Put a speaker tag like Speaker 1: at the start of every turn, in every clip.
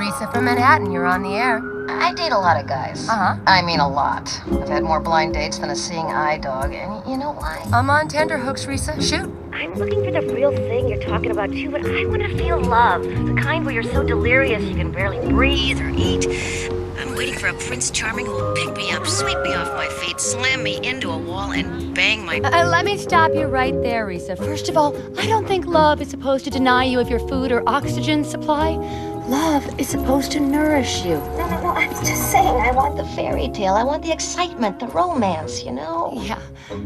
Speaker 1: Risa from Manhattan, you're on the air.
Speaker 2: I date a lot of guys. I mean a lot. I've had more blind dates than a seeing eye dog, and you know why?
Speaker 1: I'm on tenterhooks, Risa. Shoot.
Speaker 3: I'm looking for the real thing you're talking about too, but I want to feel love. The kind where you're so delirious you can barely breathe or eat. I'm waiting for a Prince Charming who will pick me up, sweep me off my feet, slam me into a wall, and bang my...
Speaker 4: Let me stop you right there, Risa. First of all, I don't think love is supposed to deny you of your food or oxygen supply. Love is supposed to nourish you.
Speaker 2: No, I'm just saying, I want the fairy tale. I want the excitement, the romance, you know?
Speaker 4: Yeah,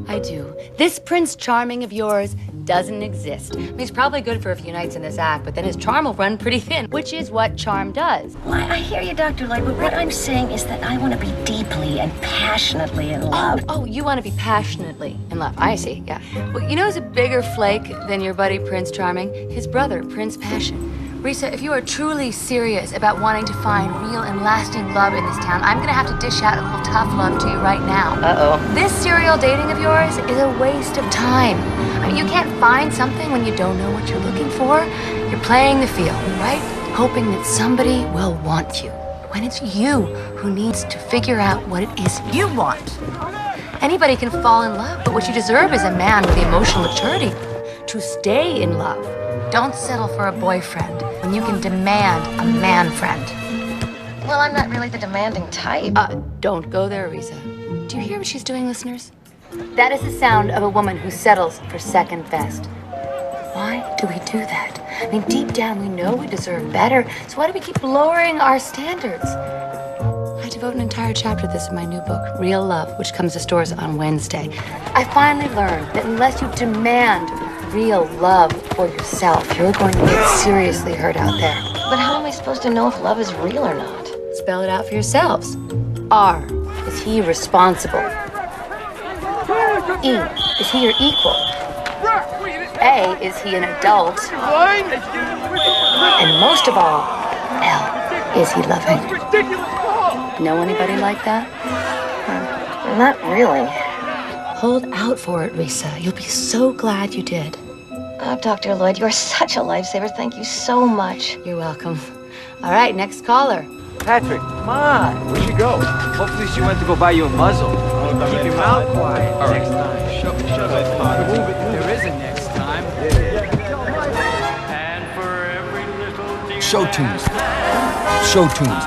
Speaker 4: I do. This Prince Charming of yours doesn't exist. I mean, he's probably good for a few nights in this act, but then his charm will run pretty thin, which is what charm does.
Speaker 2: Well, I hear you, Dr. Lloyd, but what I'm saying is that I want to be deeply and passionately in love.
Speaker 4: Oh, you want to be passionately in love. I see, yeah. Well, you know who's a bigger flake than your buddy Prince Charming? His brother, Prince Passion. Risa, if you are truly serious about wanting to find real and lasting love in this town, I'm gonna have to dish out a little tough love to you right now.
Speaker 2: Uh-oh.
Speaker 4: This serial dating of yours is a waste of time. I mean, you can't find something when you don't know what you're looking for. You're playing the field, right? Hoping that somebody will want you, when it's you who needs to figure out what it is you want. Anybody can fall in love, but what you deserve is a man with the emotional maturity to stay in love. Don't settle for a boyfriend when you can demand a man friend.
Speaker 2: Well, I'm not really the demanding type.
Speaker 4: Don't go there, Risa. Do you hear what she's doing, listeners? That is the sound of a woman who settles for second best. Why do we do that? I mean, deep down, we know we deserve better, so why do we keep lowering our standards? I devote an entire chapter to this in my new book, Real Love, which comes to stores on Wednesday. I finally learned that unless you demand real love for yourself, you're going to get seriously hurt out there.
Speaker 2: But how am I supposed to know if love is real or not?
Speaker 4: Spell it out for yourselves. R, is he responsible? E, is he your equal? A, is he an adult? And most of all, L, is he loving? Know anybody like that?
Speaker 2: Not really.
Speaker 4: Hold out for it, Risa. You'll be so glad you did.
Speaker 2: Oh, Dr. Lloyd, you are such a lifesaver. Thank you so much.
Speaker 4: You're welcome. All right, next caller.
Speaker 5: Patrick, come on. Where'd she go? Hopefully she went to go buy you a muzzle. Keep your mouth quiet next time. Shut up. There is a next time. And for every little
Speaker 6: show tunes. Show tunes.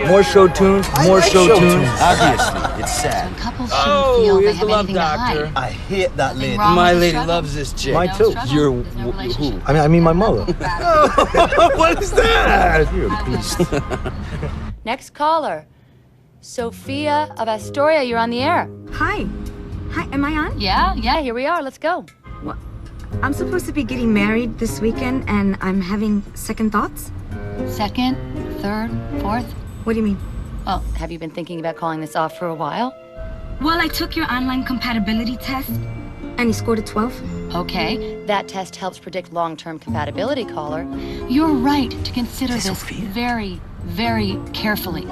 Speaker 6: More show tunes, more show tunes.
Speaker 7: Obviously, it's sad.
Speaker 1: So couples shouldn't feel they have anything to hide.
Speaker 6: I hate that lady.
Speaker 7: My lady loves this chick.
Speaker 6: Mine too.
Speaker 7: You're
Speaker 6: who? I mean my mother.
Speaker 7: What is that?
Speaker 6: You're a beast.
Speaker 4: Next caller. Sophia of Astoria, you're on the air.
Speaker 8: Hi, am I on?
Speaker 4: Yeah, here we are. Let's go.
Speaker 8: What? I'm supposed to be getting married this weekend, and I'm having second thoughts?
Speaker 4: Second, third, fourth?
Speaker 8: What do you mean?
Speaker 4: Well, have you been thinking about calling this off for a while?
Speaker 8: Well, I took your online compatibility test, and you scored a 12.
Speaker 4: Okay, that test helps predict long-term compatibility, caller. You're right to consider this very, very carefully.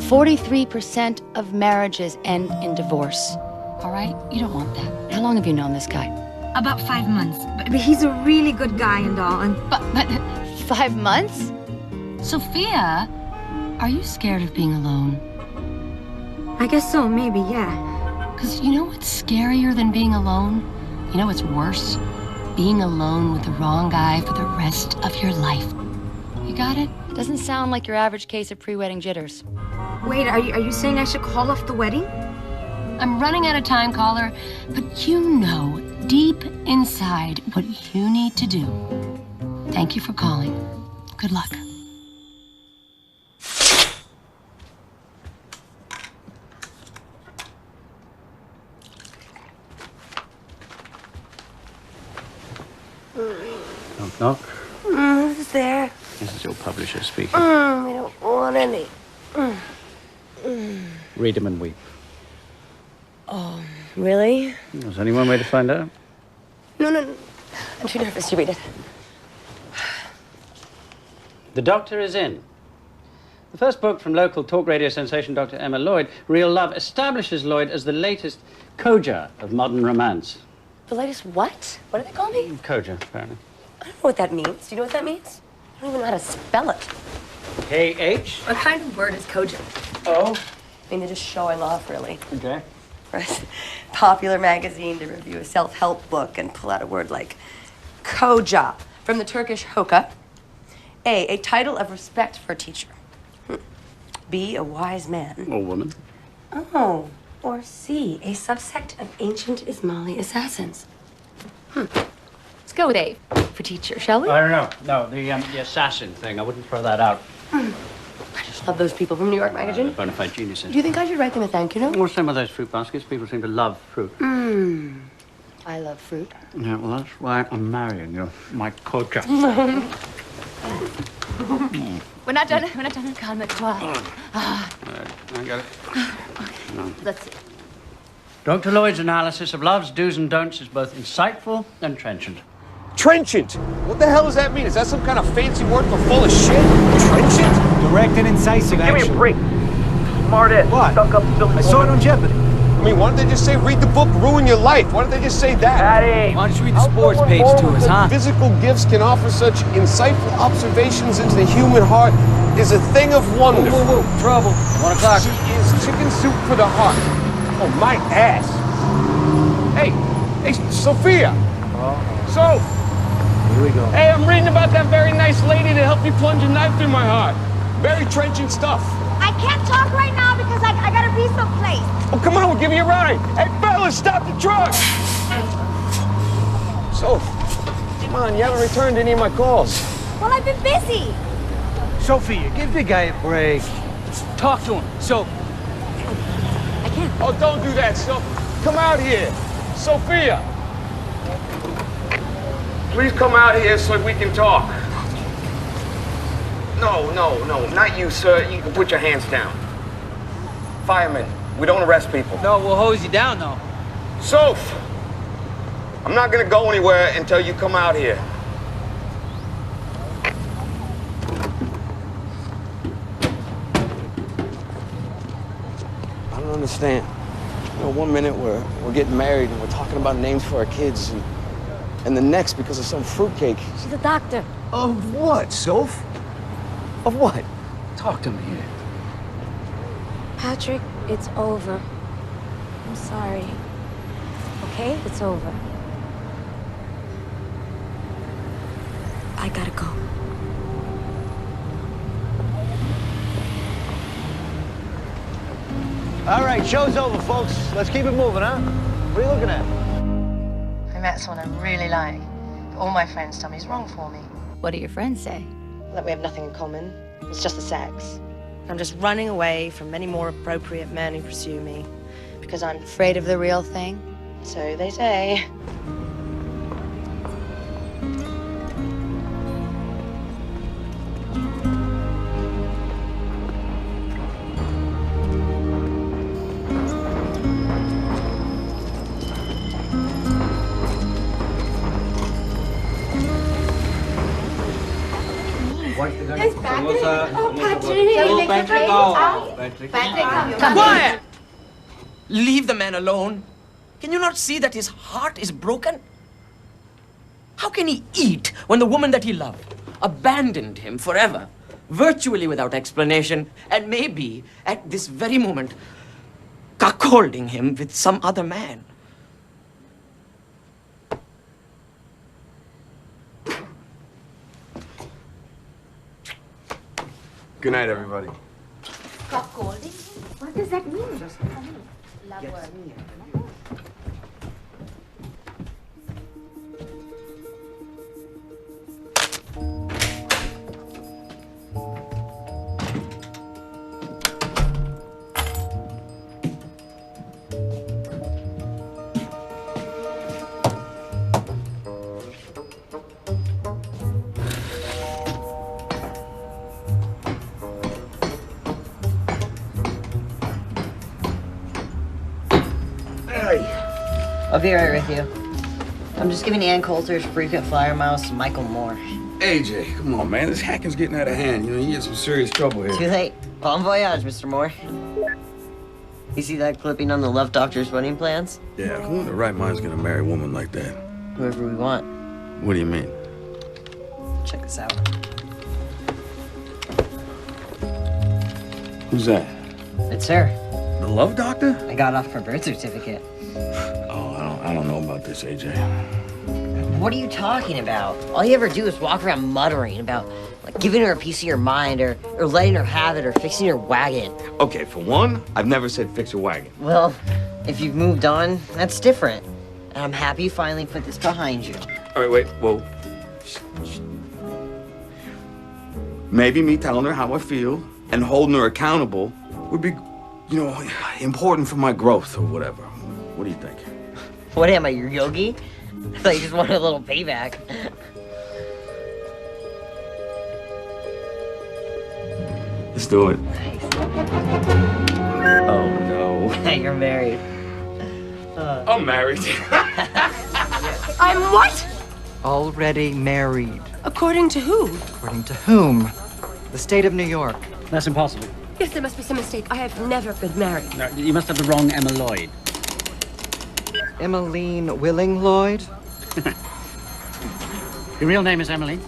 Speaker 4: 43% of marriages end in divorce. All right? You don't want that. How long have you known this guy?
Speaker 8: About 5 months. But he's a really good guy and all. And
Speaker 4: But 5 months? Sophia, are you scared of being alone?
Speaker 8: I guess so, maybe, yeah.
Speaker 4: Because you know what's scarier than being alone? You know what's worse? Being alone with the wrong guy for the rest of your life. You got it? Doesn't sound like your average case of pre-wedding jitters.
Speaker 8: Wait, are you saying I should call off the wedding?
Speaker 4: I'm running out of time, caller, but you know deep inside what you need to do. Thank you for calling. Good luck.
Speaker 9: Knock, knock.
Speaker 10: Who's there?
Speaker 9: This is your publisher speaking.
Speaker 10: We don't want any.
Speaker 9: Read him and weep.
Speaker 10: Oh, really?
Speaker 9: There's only one way to find out.
Speaker 10: No. I'm too nervous to read it.
Speaker 9: The Doctor is in. The first book from local talk radio sensation Dr. Emma Lloyd, Real Love, establishes Lloyd as the latest Koja of modern romance.
Speaker 10: The latest what? What do they call me?
Speaker 9: Koja, apparently.
Speaker 10: I don't know what that means. Do you know what that means? don't even know how to spell it.
Speaker 9: K-H?
Speaker 10: What kind of word is cogent?
Speaker 9: Oh.
Speaker 10: I mean, they're just showing off, really.
Speaker 9: Okay.
Speaker 10: For a popular magazine to review a self-help book and pull out a word like koja, from the Turkish hoka. A title of respect for a teacher. B, a wise man.
Speaker 9: Or woman.
Speaker 10: Oh. Or C, a subsect of ancient Ismaili assassins.
Speaker 4: Let's go with A for teacher, shall we?
Speaker 9: I don't know. No, the assassin thing. I wouldn't throw that out.
Speaker 10: I just love those people from New York Magazine.
Speaker 9: Bona fide geniuses.
Speaker 10: Do you think I should write them a thank you note?
Speaker 9: Or some of those fruit baskets. People seem to love fruit.
Speaker 10: I love fruit.
Speaker 9: Yeah, well, that's why I'm marrying you, my coach.
Speaker 4: We're not done. We're not done in comic.
Speaker 9: I got it. No.
Speaker 4: Let's see.
Speaker 9: Dr. Lloyd's analysis of love's do's and don'ts is both insightful and trenchant.
Speaker 7: Trenchant? What the hell does that mean? Is that some kind of fancy word for full of shit? Trenchant?
Speaker 5: Direct and incisive action.
Speaker 11: Give me a break. Smart ass.
Speaker 5: What?
Speaker 11: Stuck up silly
Speaker 5: I saw it on Jeopardy.
Speaker 7: I mean, why don't they just say read the book, ruin your life? Why don't they just say that?
Speaker 11: Daddy.
Speaker 5: Why don't you read the sports page to us, huh?
Speaker 7: Physical gifts can offer such insightful observations into the human heart is a thing of wonder.
Speaker 5: Whoa, trouble. 1 o'clock.
Speaker 7: She is chicken soup for the heart. Oh, my ass. Hey, Sophia. So,
Speaker 5: Here we go.
Speaker 7: hey, I'm reading about that very nice lady that helped me plunge a knife through my heart. Very trenchant stuff.
Speaker 12: I can't talk right now because I gotta be someplace.
Speaker 7: Oh, come on, we'll give you a ride. Hey, fellas, stop the truck. So, come on, you haven't returned any of my calls.
Speaker 12: Well, I've been busy.
Speaker 5: Sophia, give the guy a break. Talk to him. So,
Speaker 12: I can't.
Speaker 7: Oh, don't do that, so come out here. Sophia. Please come out here so we can talk. No, not you, sir. You can put your hands down. Firemen, we don't arrest people.
Speaker 5: no, we'll hose you down, though.
Speaker 7: Soph, I'm not gonna go anywhere until you come out here. I don't understand. You know, 1 minute we're getting married and we're talking about names for our kids, and the next, because of some fruitcake.
Speaker 12: She's a doctor.
Speaker 5: Of what, Soph? Of what? Talk to me here.
Speaker 12: Patrick, it's over. I'm sorry. Okay? It's over. I gotta go.
Speaker 5: All right, show's over, folks. Let's keep it moving, huh? What are you looking at?
Speaker 2: I met someone I really like. All my friends tell me he's wrong for me.
Speaker 4: What do your friends say?
Speaker 10: That we have nothing in common. It's just the sex. I'm just running away from many more appropriate men who pursue me. Because I'm
Speaker 4: Afraid of the real thing?
Speaker 10: so they say.
Speaker 13: Quiet! Leave the man alone. Can you not see that his heart is broken? How can he eat when the woman that he loved abandoned him forever, virtually without explanation, and maybe at this very moment, cuckolding him with some other man?
Speaker 7: Good night, everybody.
Speaker 12: Cuckolding? What does that mean? Love word.
Speaker 2: I'll be right with you. I'm just giving Ann Coulter's frequent flyer miles to Michael Moore.
Speaker 14: AJ, come on, man. This hacking's getting out of hand. You know, you in some serious trouble here.
Speaker 2: Too late. Bon voyage, Mr. Moore. You see that clipping on the Love Doctor's wedding plans?
Speaker 14: Yeah, who in the right mind's gonna marry a woman like that?
Speaker 2: Whoever we want.
Speaker 14: What do you mean?
Speaker 2: Check this out.
Speaker 14: Who's that?
Speaker 15: It's her.
Speaker 14: The love doctor?
Speaker 15: I got off her birth certificate.
Speaker 14: Oh, I don't know about this, AJ.
Speaker 15: What are you talking about? All you ever do is walk around muttering about like giving her a piece of your mind or letting her have it or fixing her wagon.
Speaker 14: Okay, for one, I've never said fix a wagon.
Speaker 15: Well, if you've moved on, that's different. And I'm happy you finally put this behind you.
Speaker 14: All right, wait, whoa. Maybe me telling her how I feel and holding her accountable would be, you know, important for my growth or whatever. What do you think?
Speaker 15: What am I, your yogi? I thought you just wanted a little payback.
Speaker 14: Let's do it. Oh, no.
Speaker 15: You're married.
Speaker 14: I'm married.
Speaker 10: I'm what?
Speaker 16: Already married.
Speaker 10: According to who?
Speaker 16: According to whom? The state of New York.
Speaker 9: That's impossible.
Speaker 10: Yes, there must be some mistake. I have never been married.
Speaker 9: No, you must have the wrong Emma Lloyd.
Speaker 16: Emmeline Willing Lloyd?
Speaker 9: Your real name is Emily?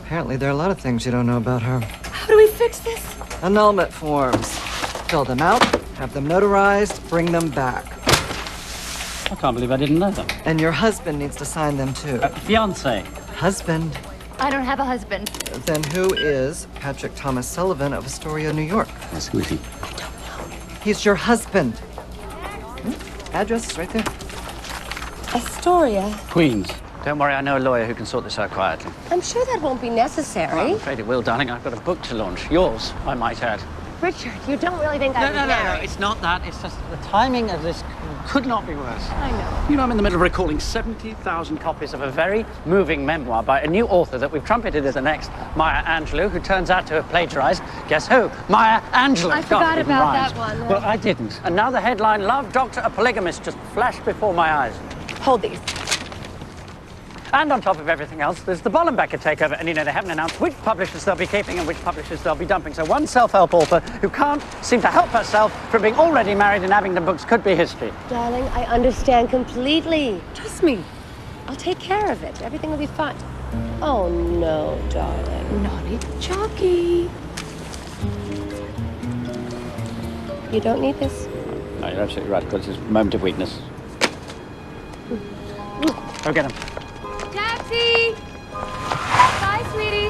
Speaker 16: Apparently there are a lot of things you don't know about her.
Speaker 10: How do we fix this?
Speaker 16: Annulment forms. Fill them out, have them notarized, bring them back.
Speaker 9: I can't believe I didn't know that.
Speaker 16: And your husband needs to sign them too.
Speaker 9: Fiancé.
Speaker 16: Husband.
Speaker 4: I don't have a husband.
Speaker 16: Then who is Patrick Thomas Sullivan of Astoria, New York?
Speaker 9: Yes, who is he?
Speaker 16: I don't know. He's your husband. Address is right there.
Speaker 10: Astoria?
Speaker 9: Queens. Don't worry, I know a lawyer who can sort this out quietly.
Speaker 10: I'm sure that won't be necessary.
Speaker 9: Well, I'm afraid it will, darling. I've got a book to launch. Yours, I might add.
Speaker 10: Richard, you don't really think I would marry?
Speaker 9: It's not that. It's just the timing of this could not be worse.
Speaker 10: I know.
Speaker 9: You know, I'm in the middle of recalling 70,000 copies of a very moving memoir by a new author that we've trumpeted as the next Maya Angelou, who turns out to have plagiarized, guess who? Maya Angelou.
Speaker 10: I forgot about that one.
Speaker 9: Well, I didn't. And now the headline, Love Doctor, a Polygamist, just flashed before my eyes.
Speaker 10: Hold these.
Speaker 9: And on top of everything else, there's the Bollenbecker takeover. And, you know, they haven't announced which publishers they'll be keeping and which publishers they'll be dumping. So one self-help author who can't seem to help herself from being already married in Abingdon Books could be history.
Speaker 10: Darling, I understand completely. Trust me. I'll take care of it. Everything will be fine. Oh, no, darling.
Speaker 4: Naughty Chalky.
Speaker 10: You don't need this.
Speaker 9: No, you're absolutely right. Of course, it's a moment of weakness. Go get him.
Speaker 4: Taxi! Bye, sweetie.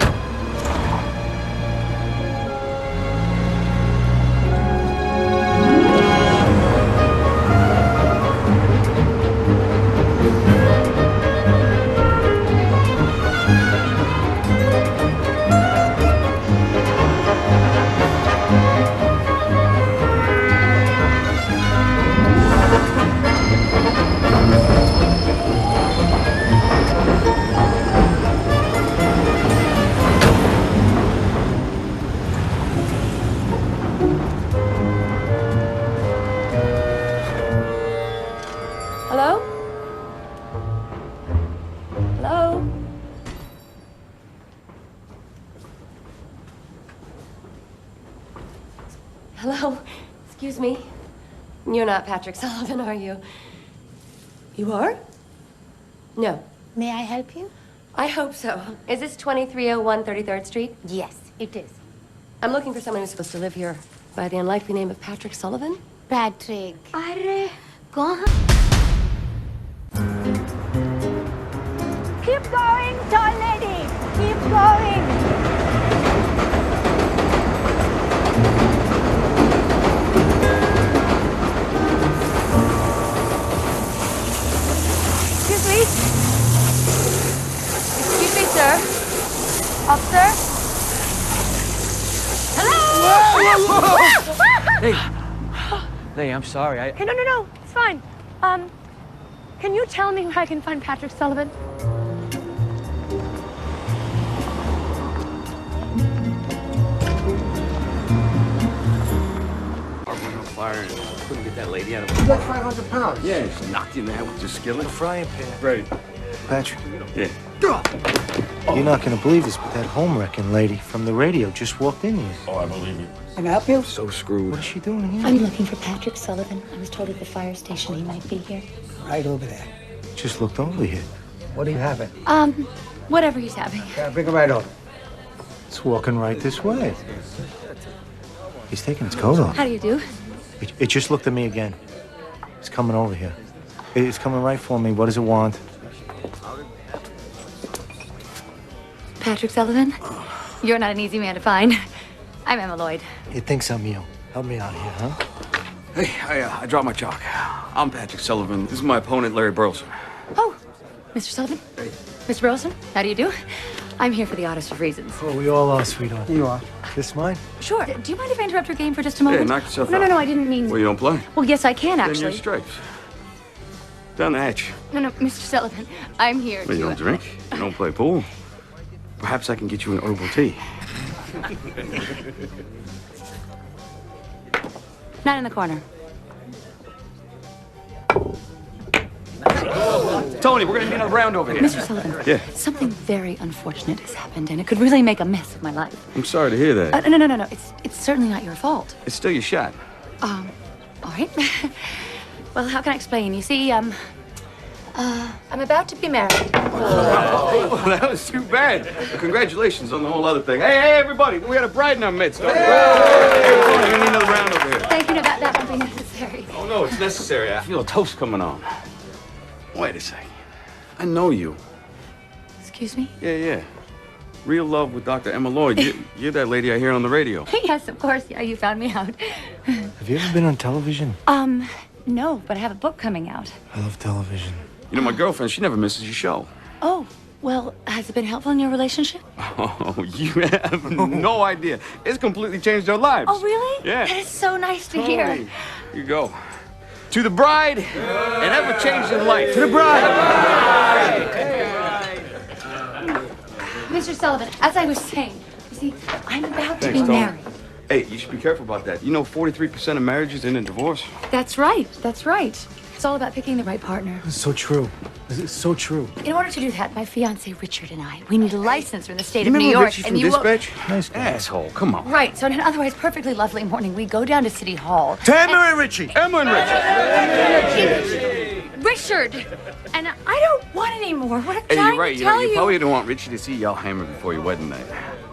Speaker 10: Hello? Hello? Hello? Excuse me. You're not Patrick Sullivan, are you? You are? No.
Speaker 4: May I help you?
Speaker 10: I hope so. Is this 2301 33rd Street?
Speaker 4: Yes, it is.
Speaker 10: I'm looking for someone who's supposed to live here by the unlikely name of Patrick Sullivan.
Speaker 4: Patrick.
Speaker 10: Arre.
Speaker 4: Go.
Speaker 17: Keep going, tall lady. Keep going.
Speaker 10: Excuse me. Excuse me, sir. Officer? Hello?
Speaker 5: Hey. Hey, I'm sorry.
Speaker 17: Hey, no. It's fine. Can you tell me where I can find Patrick Sullivan?
Speaker 14: Fire and couldn't get that lady out of
Speaker 18: It's like 500 pounds.
Speaker 14: Yeah, she knocked you in the head with your skillet.
Speaker 18: A frying pan.
Speaker 14: Right.
Speaker 18: Patrick.
Speaker 14: Yeah.
Speaker 18: You're not going to believe this, but that home-wrecking lady from the radio just walked in here.
Speaker 14: Oh, I believe you.
Speaker 18: Can I help you? So screwed. What is she doing here?
Speaker 4: I'm looking for Patrick Sullivan. I was told at the fire station he might be here.
Speaker 18: Right over there. Just looked over here. What do you have it?
Speaker 4: Whatever he's having.
Speaker 18: Yeah, bring him right over. It's walking right this way. He's taking his coat off.
Speaker 4: How do you do?
Speaker 18: It just looked at me again. It's coming over here. It's coming right for me. What does it want?
Speaker 4: Patrick Sullivan? You're not an easy man to find. I'm Emma Lloyd.
Speaker 18: He thinks I'm you. Help me out here, huh?
Speaker 14: Hey, I dropped my chalk. I'm Patrick Sullivan. This is my opponent, Larry Burleson.
Speaker 4: Oh, Mr. Sullivan? Hey. Mr. Burleson, how do you do? I'm here for the oddest of reasons.
Speaker 18: Oh, we all are, sweetheart. You are. This mine?
Speaker 4: Sure. Do you mind if I interrupt your game for just a moment?
Speaker 14: Hey, knock yourself
Speaker 4: No,
Speaker 14: out.
Speaker 4: no, I didn't mean...
Speaker 14: Well, you don't play?
Speaker 4: Well, yes, I can,
Speaker 14: Then
Speaker 4: actually.
Speaker 14: you're stripes. Down the hatch.
Speaker 4: No, Mr. Sullivan, I'm here
Speaker 14: Well, you don't drink. You don't play pool. Perhaps I can get you an herbal tea.
Speaker 4: Not in the corner.
Speaker 14: Tony, we're gonna need another round over here.
Speaker 4: Mr. Sullivan.
Speaker 14: Yeah.
Speaker 4: Something very unfortunate has happened, and it could really make a mess of my life.
Speaker 14: I'm sorry to hear that.
Speaker 4: No. It's certainly not your fault.
Speaker 14: It's still your shot.
Speaker 4: All right. Well, how can I explain? You see, I'm about to be married.
Speaker 14: Oh, that was too bad. Congratulations on the whole other thing. Hey, everybody, we got a bride in our midst. We're gonna need another round over here.
Speaker 4: Thank you. No, that won't be necessary.
Speaker 14: Oh, no, it's necessary. I feel a toast coming on. Wait a second. I know you.
Speaker 4: Excuse me?
Speaker 14: Yeah. Real Love with Dr. Emma Lloyd. You're that lady I hear on the radio.
Speaker 4: Yes, of course. Yeah, you found me out.
Speaker 18: Have you ever been on television?
Speaker 4: No, but I have a book coming out.
Speaker 18: I love television.
Speaker 14: You know, my girlfriend, she never misses your show.
Speaker 4: Oh, well, has it been helpful in your relationship?
Speaker 14: Oh, you have no idea. It's completely changed our lives.
Speaker 4: Oh, really?
Speaker 14: Yeah.
Speaker 4: That is so nice to hear.
Speaker 14: Here you go. To the bride, an ever-changing life. To the bride.
Speaker 4: Mr. Sullivan, as I was saying, you see, I'm about to be
Speaker 14: Tony.
Speaker 4: married.
Speaker 14: Hey, you should be careful about that. You know 43% of marriages end in divorce?
Speaker 4: That's right. It's all about picking the right partner.
Speaker 18: It's so true. It's so true.
Speaker 4: In order to do that, my fiancé Richard and I, we need a license from the state
Speaker 14: You
Speaker 4: of New
Speaker 14: remember
Speaker 4: York.
Speaker 14: Richie from Dispatch?
Speaker 18: Nice guy.
Speaker 14: Asshole, come on.
Speaker 4: Right, so on an otherwise perfectly lovely morning, we go down to City Hall.
Speaker 18: To Emma and Richie.
Speaker 14: Emma and Richie.
Speaker 4: Richard! And I don't want any more. What I'm
Speaker 14: Hey,
Speaker 4: trying
Speaker 14: you're right.
Speaker 4: to tell
Speaker 14: You probably don't want Richie to see y'all hammer before your wedding night.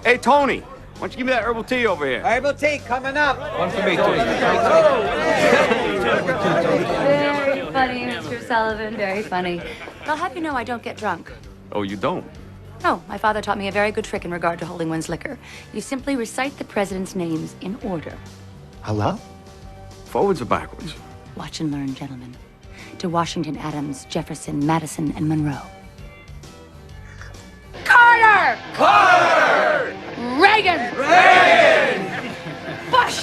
Speaker 14: Hey, Tony, why don't you give me that herbal tea over here?
Speaker 5: Herbal tea coming up.
Speaker 14: One for me, Tony.
Speaker 4: Very funny, Mr. Sullivan. Very funny. But I'll have you know I don't get drunk.
Speaker 14: Oh, you don't?
Speaker 4: No, my father taught me a very good trick in regard to holding one's liquor. You simply recite the president's names in order.
Speaker 18: Hello?
Speaker 14: Forwards or backwards?
Speaker 4: Watch and learn, gentlemen. To Washington, Adams, Jefferson, Madison, and Monroe. Carter!
Speaker 5: Carter!
Speaker 4: Reagan! Bush!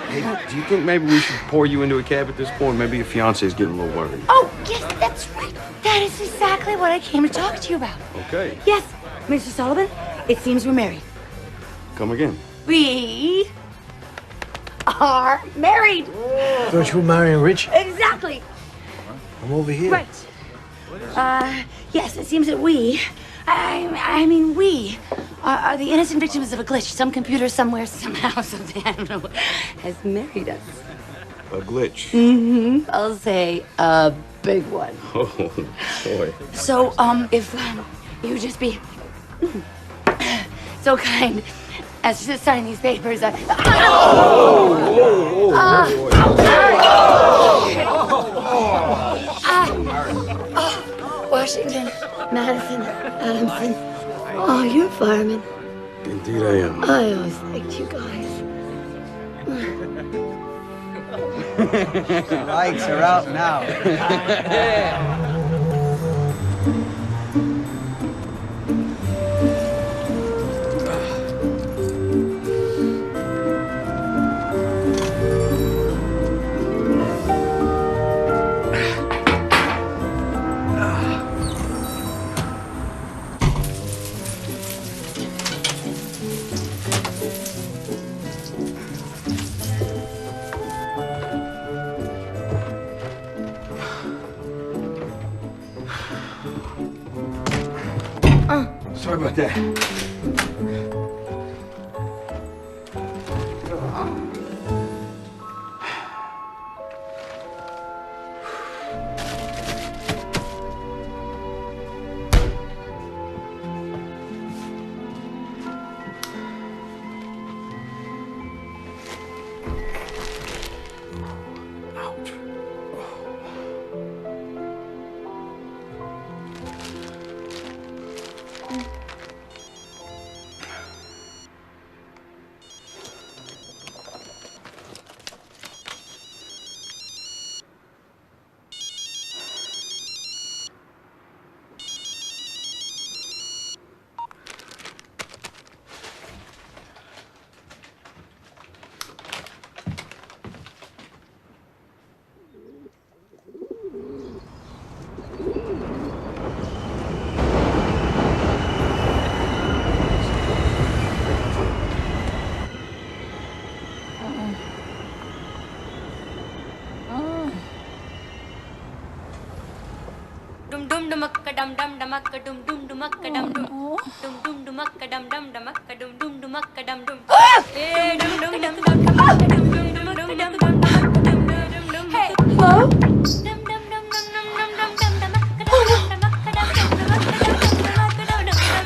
Speaker 14: Hey, do you think maybe we should pour you into a cab at this point? Maybe your fiance's getting a little worried.
Speaker 4: Oh, yes, that's right. That is exactly what I came to talk to you about.
Speaker 14: Okay.
Speaker 4: Yes, Mr. Sullivan, it seems we're married.
Speaker 14: Come again.
Speaker 4: We are married.
Speaker 18: Thought you were marrying Richie.
Speaker 4: Exactly.
Speaker 18: I'm over here.
Speaker 4: Right. Yes, it seems that we are the innocent victims of a glitch. Some computer somewhere, somehow, something, I don't know, has married us.
Speaker 14: A glitch.
Speaker 4: Mm-hmm. I'll say a big one.
Speaker 14: Oh, boy.
Speaker 4: So, if you would just be so kind as to sign these papers. Washington, Madison, Adamson. Oh, you're a fireman.
Speaker 14: Indeed I am.
Speaker 4: I always liked you guys.
Speaker 5: Lights are out now.
Speaker 14: Sorry about that.
Speaker 12: dum dum dumakka dum dum dumakka dum dum dum dum dumakka dum dum dumakka dum dum dumakka dum dum eh dum dum dum dum dumakka dum dum dumakka dum dum dumakka dum dum dum. Hey, hello. Dum dum dum dum dum dum dum dum dumakka dum dum dumakka dum dum dumakka dum dum dumakka dum dum dum.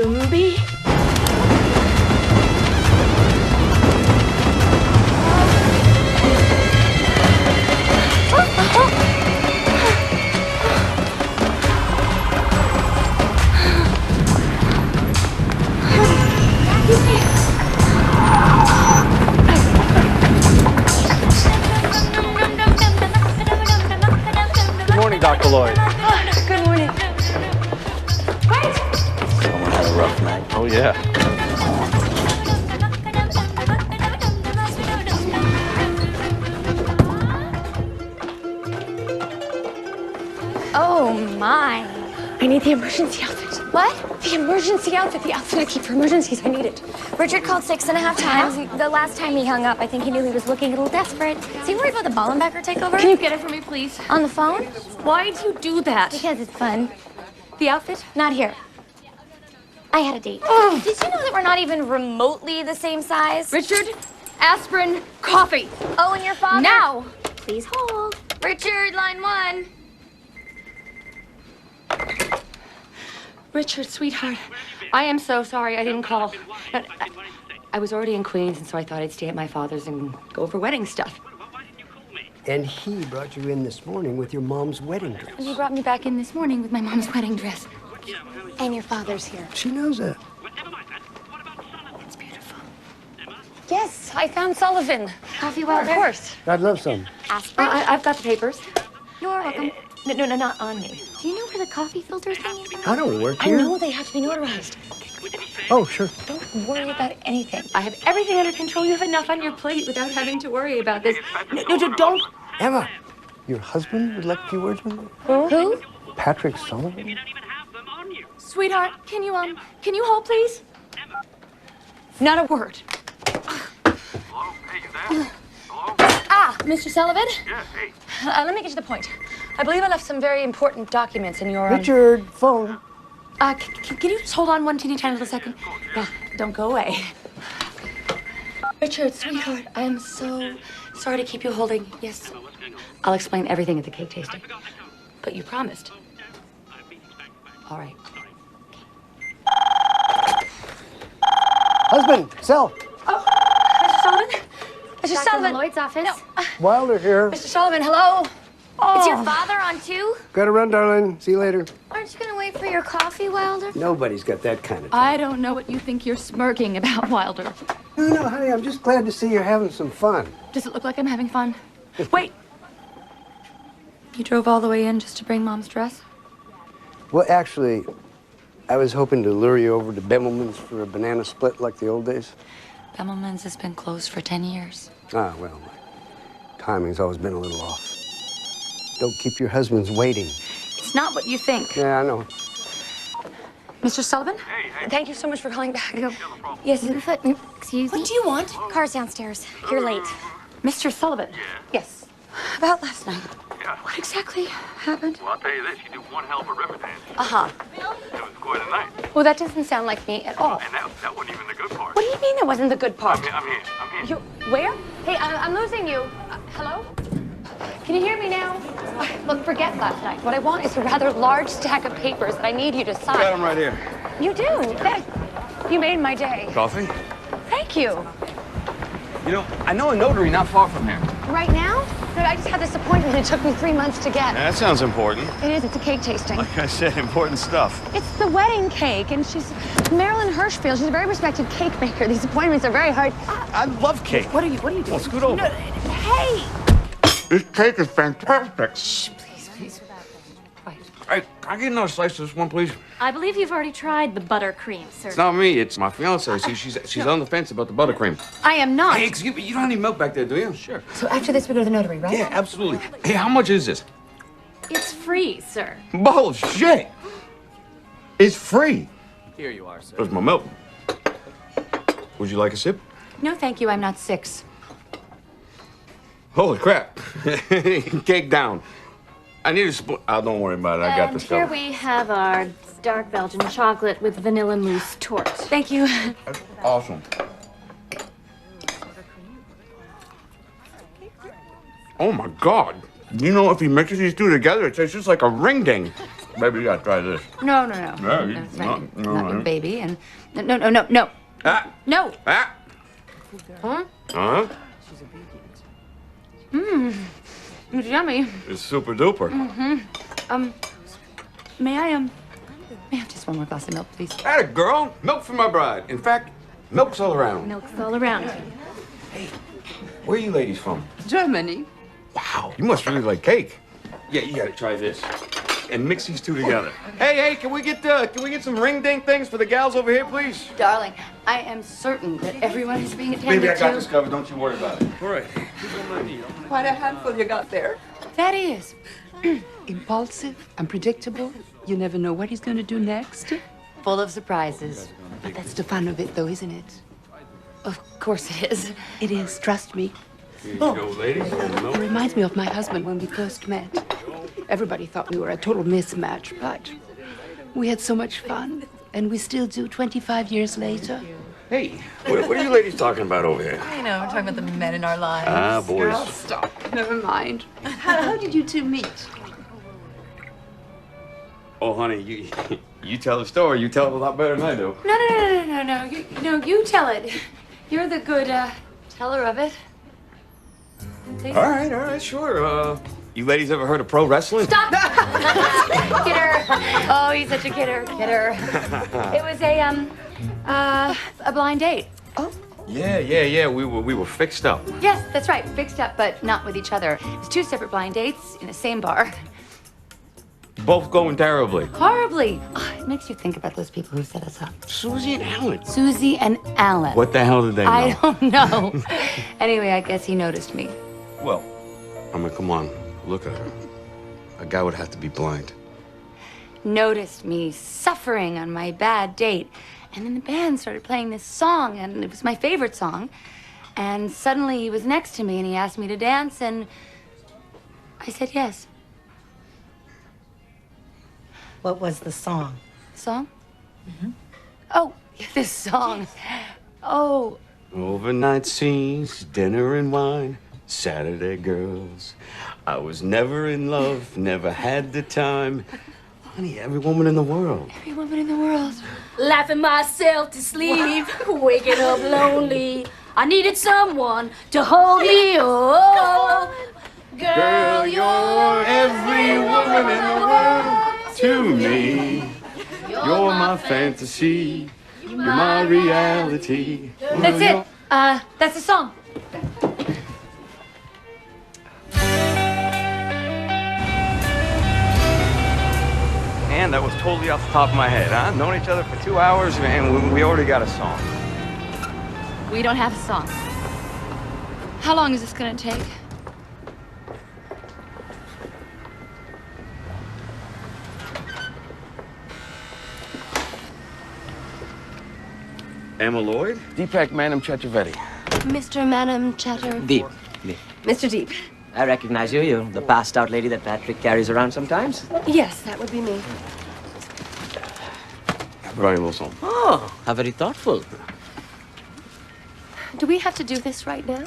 Speaker 12: Ruby?
Speaker 5: Good morning, Dr. Lloyd.
Speaker 12: Good morning.
Speaker 5: Someone had a rough night. Oh, yeah.
Speaker 17: Oh my. I need the emergency outfit. What? The emergency outfit. The outfit I keep for emergencies. I need it.
Speaker 12: Richard called 6.5 times. The last time he hung up, I think he knew he was looking a little desperate. Is he worried about the Ballenbecker takeover?
Speaker 17: Can you get it for me, please?
Speaker 12: On the phone?
Speaker 17: Why'd you do that?
Speaker 12: Because it's fun.
Speaker 17: The outfit?
Speaker 12: Not here. I had a date. Did you know that we're not even remotely the same size?
Speaker 17: Richard, aspirin, coffee.
Speaker 12: Oh, and your father?
Speaker 17: Now.
Speaker 12: Please hold. Richard, line 1.
Speaker 17: Richard, sweetheart, I am so sorry I didn't call. I was already in Queens, and so I thought I'd stay at my father's and go over wedding stuff.
Speaker 19: And he brought you in this morning with your mom's wedding dress.
Speaker 17: And he brought me back in this morning with my mom's wedding dress. And your father's here.
Speaker 19: She knows that.
Speaker 17: It's beautiful. Yes, I found Sullivan.
Speaker 12: Coffee Wilder?
Speaker 17: Of course.
Speaker 19: I'd love some.
Speaker 12: Aspirin?
Speaker 17: I've got the papers.
Speaker 12: You're welcome.
Speaker 17: No, not on me.
Speaker 12: Do you know where the coffee filter thing is?
Speaker 19: I don't work
Speaker 17: I
Speaker 19: here.
Speaker 17: know they have to be notarized.
Speaker 19: Oh, sure.
Speaker 17: Don't worry about anything. I have everything under control. You have enough on your plate without having to worry about this. No, don't.
Speaker 19: Emma, your husband would like a few words with you?
Speaker 17: Who?
Speaker 19: Patrick Sullivan?
Speaker 17: Sweetheart, can you hold, please? Not a word. Ah, Mr. Sullivan?
Speaker 11: Yes, hey.
Speaker 17: Let me get to the point. I believe I left some very important documents in your...
Speaker 19: Richard, phone.
Speaker 17: Can you just hold on one teeny tiny little second? Yeah, don't go away. Richard, sweetheart, I am so sorry to keep you holding. Yes, I'll explain everything at the cake tasting. But you promised. All right.
Speaker 19: Husband, Sel.
Speaker 17: Oh, Mr. Sullivan? Mr.
Speaker 12: Dr.
Speaker 17: Sullivan.
Speaker 12: Lloyd's office.
Speaker 17: No.
Speaker 19: Wilder here.
Speaker 17: Mr. Sullivan, hello. Oh.
Speaker 12: Is your father on too?
Speaker 19: Gotta run, darling. See you later.
Speaker 12: Aren't you gonna wait for your coffee, Wilder?
Speaker 19: Nobody's got that kind of time.
Speaker 17: I don't know what you think you're smirking about, Wilder.
Speaker 19: No, honey, I'm just glad to see you're having some fun.
Speaker 17: Does it look like I'm having fun? Wait. You drove all the way in just to bring Mom's dress?
Speaker 19: Well, actually, I was hoping to lure you over to Bimmelman's for a banana split like the old days.
Speaker 17: Bimmelman's has been closed for 10 years.
Speaker 19: Ah, well, my timing's always been a little off. Don't keep your husbands waiting.
Speaker 17: It's not what you think.
Speaker 19: Yeah, I know.
Speaker 17: Mr. Sullivan?
Speaker 11: Hey.
Speaker 17: Thank you so much for calling back.
Speaker 12: Yes, excuse me?
Speaker 17: What do you want?
Speaker 12: Car's downstairs. You're late.
Speaker 17: Mr. Sullivan? Yes. About last night.
Speaker 11: Yeah.
Speaker 17: What exactly happened?
Speaker 11: Well, I'll tell you this, you do one hell of a river dance.
Speaker 17: Uh-huh.
Speaker 11: It was quite a night.
Speaker 17: Well, that doesn't sound like me at all.
Speaker 11: And that wasn't even the good part.
Speaker 17: What do you mean that wasn't the good part?
Speaker 11: I'm here.
Speaker 17: You, where? Hey, I'm losing you. Hello? Can you hear me now? Look, forget last night. What I want is a rather large stack of papers that I need you to sign.
Speaker 14: Got him right here.
Speaker 17: You do? You made my day.
Speaker 14: Coffee?
Speaker 17: Thank you.
Speaker 14: You know, I know a notary not far from here.
Speaker 17: Right now? No, I just had this appointment. It took me 3 months to get.
Speaker 14: That sounds important.
Speaker 17: It is. It's a cake tasting.
Speaker 14: Like I said, important stuff.
Speaker 17: It's the wedding cake, and she's Marilyn Hirschfield. She's a very respected cake maker. These appointments are very hard.
Speaker 14: I love cake.
Speaker 17: What are you doing?
Speaker 14: Well, scoot over.
Speaker 17: No, hey!
Speaker 14: This cake is fantastic.
Speaker 17: Shh, please. Quiet.
Speaker 14: Hey, can I get another slice of this one, please?
Speaker 12: I believe you've already tried the buttercream, sir.
Speaker 14: It's not me. It's my fiancée. See, she's on the fence about the buttercream.
Speaker 12: I am not.
Speaker 14: Hey, excuse me. You don't have any milk back there, do you? Sure.
Speaker 4: So after this, we go to the notary, right?
Speaker 14: Yeah, absolutely. Hey, how much is this?
Speaker 12: It's free, sir.
Speaker 14: Bullshit. It's free.
Speaker 5: Here you are, sir.
Speaker 14: There's my milk. Would you like a sip?
Speaker 4: No, thank you. I'm not 6.
Speaker 14: Holy crap. Cake down. I need a spoon. Oh, don't worry about it. I got
Speaker 12: And
Speaker 14: this
Speaker 12: here
Speaker 14: covered.
Speaker 12: we have our dark Belgian chocolate with vanilla mousse torte.
Speaker 4: Thank you.
Speaker 14: That's awesome. Oh my God. You know, if he mixes these two together, it tastes just like a ring ding. Baby, you gotta try this.
Speaker 4: No.
Speaker 14: Yeah,
Speaker 4: It's not your baby. And no.
Speaker 14: Ah.
Speaker 4: No.
Speaker 14: Ah.
Speaker 4: Huh?
Speaker 14: Huh?
Speaker 4: It's yummy.
Speaker 14: It's super duper.
Speaker 4: May I have just one more glass of milk, please?
Speaker 14: Atta girl, milk for my bride. In fact, milk's all around.
Speaker 12: Milk's all around.
Speaker 14: Where are you ladies from?
Speaker 20: Germany.
Speaker 14: Wow, you must really like cake. Yeah, you gotta try this. And mix these two together. Hey, can we get some ring ding things for the gals over here, please?
Speaker 4: Darling, I am certain that everyone is being attended
Speaker 14: Baby, I got
Speaker 4: to.
Speaker 14: this covered. Don't you worry about it. All right.
Speaker 20: Quite a handful you got there.
Speaker 4: That is.
Speaker 20: Impulsive, unpredictable. You never know what he's going to do next.
Speaker 4: Full of surprises.
Speaker 20: But that's the fun of it, though, isn't it?
Speaker 4: Of course it is.
Speaker 20: It is, trust me.
Speaker 14: Here you go, ladies.
Speaker 20: It reminds me of my husband when we first met. Everybody thought we were a total mismatch, but we had so much fun. And we still do 25 years later.
Speaker 14: Hey, what are you ladies talking about over here?
Speaker 10: I know, we're talking about the men in our lives.
Speaker 14: Ah, boys.
Speaker 20: Girl, stop. Never mind. How did you two meet?
Speaker 14: Oh, honey, you tell the story. You tell it a lot better than I do.
Speaker 4: No. You tell it. You're the good teller of it. Please.
Speaker 14: All right, sure. You ladies ever heard of pro wrestling?
Speaker 4: Stop! Kidder. Oh, he's such a kidder. It was a blind date. Oh.
Speaker 14: Yeah. We were fixed up.
Speaker 4: Yes, that's right. Fixed up, but not with each other. It was 2 separate blind dates in the same bar.
Speaker 14: Both going terribly.
Speaker 4: Horribly. Oh, it makes you think about those people who set us up.
Speaker 14: Susie and Alan.
Speaker 4: Susie and Alan.
Speaker 14: What the hell did they know?
Speaker 4: I don't know. Anyway, I guess he noticed me.
Speaker 14: Well, I mean, come on. Look at her. A guy would have to be blind.
Speaker 4: Noticed me suffering on my bad date. And then the band started playing this song, and it was my favorite song. And suddenly he was next to me, and he asked me to dance, and I said yes.
Speaker 2: What was the song?
Speaker 4: Song? Oh, this song. Oh.
Speaker 14: Overnight scenes, dinner and wine, Saturday girls. I was never in love, never had the time. Honey, every woman in the world.
Speaker 4: Every woman in the world.
Speaker 12: Laughing myself to sleep, waking up lonely. I needed someone to hold me. Oh, girl, you're
Speaker 14: every woman in the world to me. You're my fantasy, you're my reality.
Speaker 4: That's it. That's the song.
Speaker 5: And that was totally off the top of my head, huh? Known each other for 2 hours, and we already got a song.
Speaker 4: We don't have a song. How long is this gonna take?
Speaker 14: Emma Lloyd?
Speaker 7: Deepak Manam Chaturvedi.
Speaker 12: Mr. Manam Chatter.
Speaker 15: Deep.
Speaker 10: Mr. Deep.
Speaker 15: I recognize you. You're the passed out lady that Patrick carries around sometimes.
Speaker 12: Yes, that would be me.
Speaker 14: Brian Wilson.
Speaker 15: Oh, how very thoughtful.
Speaker 12: Do we have to do this right now?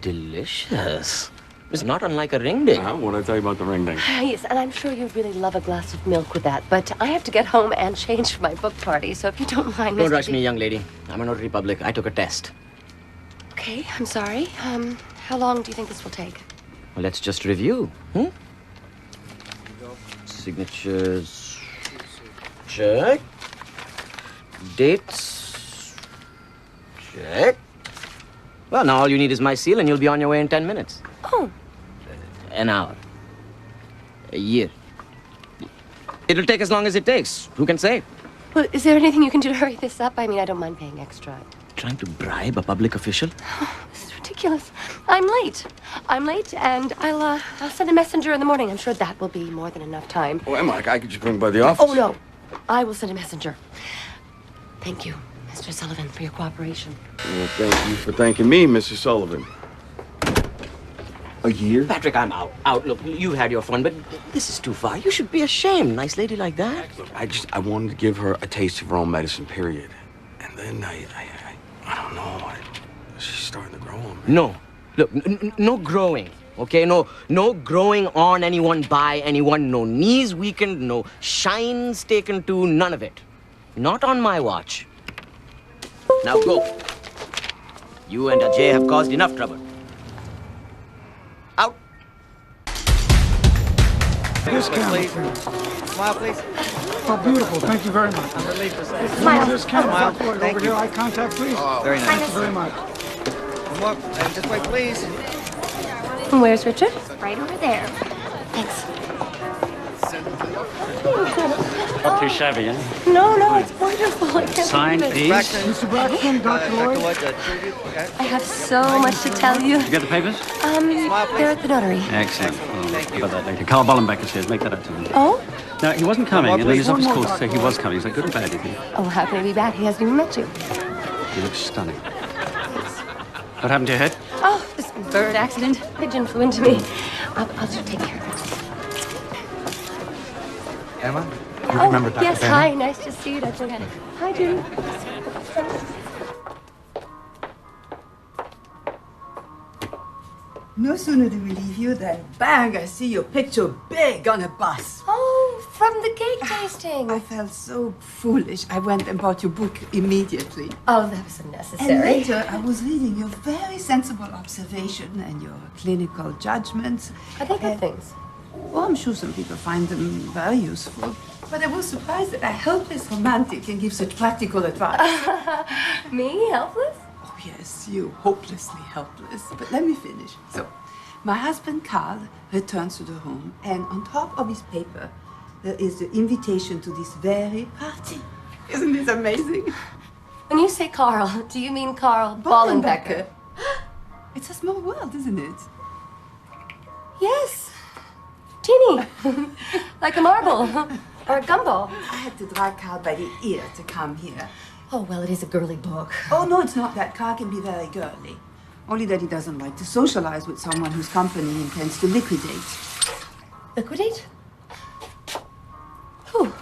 Speaker 15: Delicious. It's not unlike a ring ding.
Speaker 14: What did I tell you about the ring ding?
Speaker 12: Yes, and I'm sure you'd really love a glass of milk with that, but I have to get home and change for my book party, so if you don't mind,
Speaker 15: Don't
Speaker 12: Mr.
Speaker 15: rush me,
Speaker 12: Deep-
Speaker 15: young lady. I'm a notary public. I took a test.
Speaker 12: Okay, I'm sorry. How long do you think this will take?
Speaker 15: Well, let's just review. Signatures. Check. Dates. Check. Well, now all you need is my seal and you'll be on your way in 10 minutes.
Speaker 12: Oh.
Speaker 15: An hour.
Speaker 13: A year. It'll take as long as it takes. Who can say?
Speaker 17: Well, is there anything you can do to hurry this up? I mean, I don't mind paying extra.
Speaker 13: Trying to bribe a public official?
Speaker 17: This is ridiculous. I'm late, and I'll send a messenger in the morning. I'm sure that will be more than enough time.
Speaker 7: Oh, Emma, I could just bring by the office.
Speaker 17: Oh, no. I will send a messenger. Thank you, Mr. Sullivan, for your cooperation.
Speaker 7: Well, thank you for thanking me, Mrs. Sullivan. A year?
Speaker 13: Patrick, I'm out. Look, you've had your fun, but this is too far. You should be ashamed. Nice lady like that.
Speaker 7: Look, I wanted to give her a taste of her own medicine, period. And then I don't know. She's starting to grow on me.
Speaker 13: No. Look, no growing, okay? No growing on anyone, by anyone. No knees weakened, no shines taken to, none of it. Not on my watch. Now go. You and Ajay have caused enough trouble. Out.
Speaker 21: This camera, please. Smile, please. Oh, beautiful. Thank you very much. I'm relieved to say. Smile. This camera. Smile. Over here, eye contact, please. Oh, very nice. Thank you very much. One more. Just wait, please.
Speaker 17: And where's Richard?
Speaker 4: Right over there.
Speaker 17: Thanks.
Speaker 9: Not too shabby, eh?
Speaker 17: No, it's wonderful. I can't
Speaker 9: Sign,
Speaker 17: believe it.
Speaker 9: please.
Speaker 21: Mr. Braxton, Dr. Lloyd.
Speaker 17: I have so much to tell you.
Speaker 9: You get the papers?
Speaker 17: They're at the notary.
Speaker 9: Excellent. How about that later? Carl Bollenbeck is here. Make that up to me.
Speaker 17: Oh?
Speaker 9: No, he wasn't coming, and his office called to say he was coming. He's like, good or bad, you think?
Speaker 17: Oh, how can he be bad? He hasn't even met you.
Speaker 9: He looks stunning. What happened to your head?
Speaker 17: Oh, this bird accident. Pigeon flew into me. I'll just take care of it.
Speaker 21: Emma, you remember Dr.
Speaker 17: Yes,
Speaker 21: Bannon?
Speaker 17: hi. Nice to see you, Dr. Bannon. Hi, Judy.
Speaker 22: No sooner do we leave you than bang, I see your picture big on a bus.
Speaker 17: Oh, from the cake tasting.
Speaker 22: I felt so foolish. I went and bought your book immediately.
Speaker 17: Oh, that was
Speaker 22: And
Speaker 17: unnecessary.
Speaker 22: later, I was reading your very sensible observation and your clinical judgments.
Speaker 17: Are they good things?
Speaker 22: Well, I'm sure some people find them very useful. But I was surprised that a helpless romantic can give such practical advice.
Speaker 17: Me? Helpless?
Speaker 22: Oh, yes, you, hopelessly helpless. But let me finish. So, my husband, Carl, returns to the home, and on top of his paper, there is the invitation to this very party. Isn't this amazing?
Speaker 17: When you say Carl, do you mean Carl Bollenbecker?
Speaker 22: It's a small world, isn't it?
Speaker 17: Yes. Teeny. Like a marble. Or a gumball.
Speaker 22: I had to drag Carl by the ear to come here.
Speaker 17: Oh, well, it is a girly book.
Speaker 22: Oh, no, it's not that. Carl can be very girly. Only that he doesn't like to socialize with someone whose company he intends to liquidate.
Speaker 17: Liquidate? Who?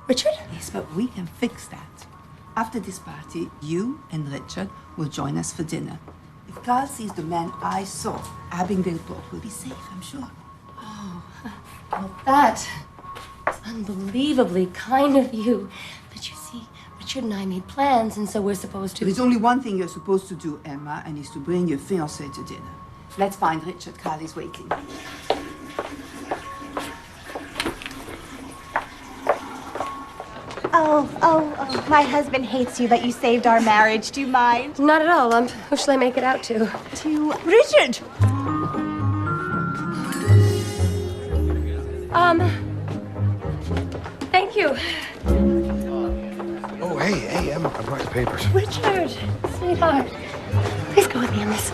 Speaker 17: Richard?
Speaker 22: Yes, but we can fix that. After this party, you and Richard will join us for dinner. If Carl sees the man I saw, Abingdale Port will be safe, I'm sure.
Speaker 17: Oh, well, that is unbelievably kind of you. But you see, Richard and I made plans, and so we're supposed to...
Speaker 22: There is only one thing you're supposed to do, Emma, and is to bring your fiancé to dinner. Let's find Richard. Carl is waiting.
Speaker 23: Oh, my husband hates you that you saved our marriage. Do you mind?
Speaker 17: Not at all. Who shall I make it out to?
Speaker 23: To Richard.
Speaker 17: Thank you.
Speaker 21: Oh, hey, Emma, I brought the papers.
Speaker 17: Richard, sweetheart. Please go with me on this.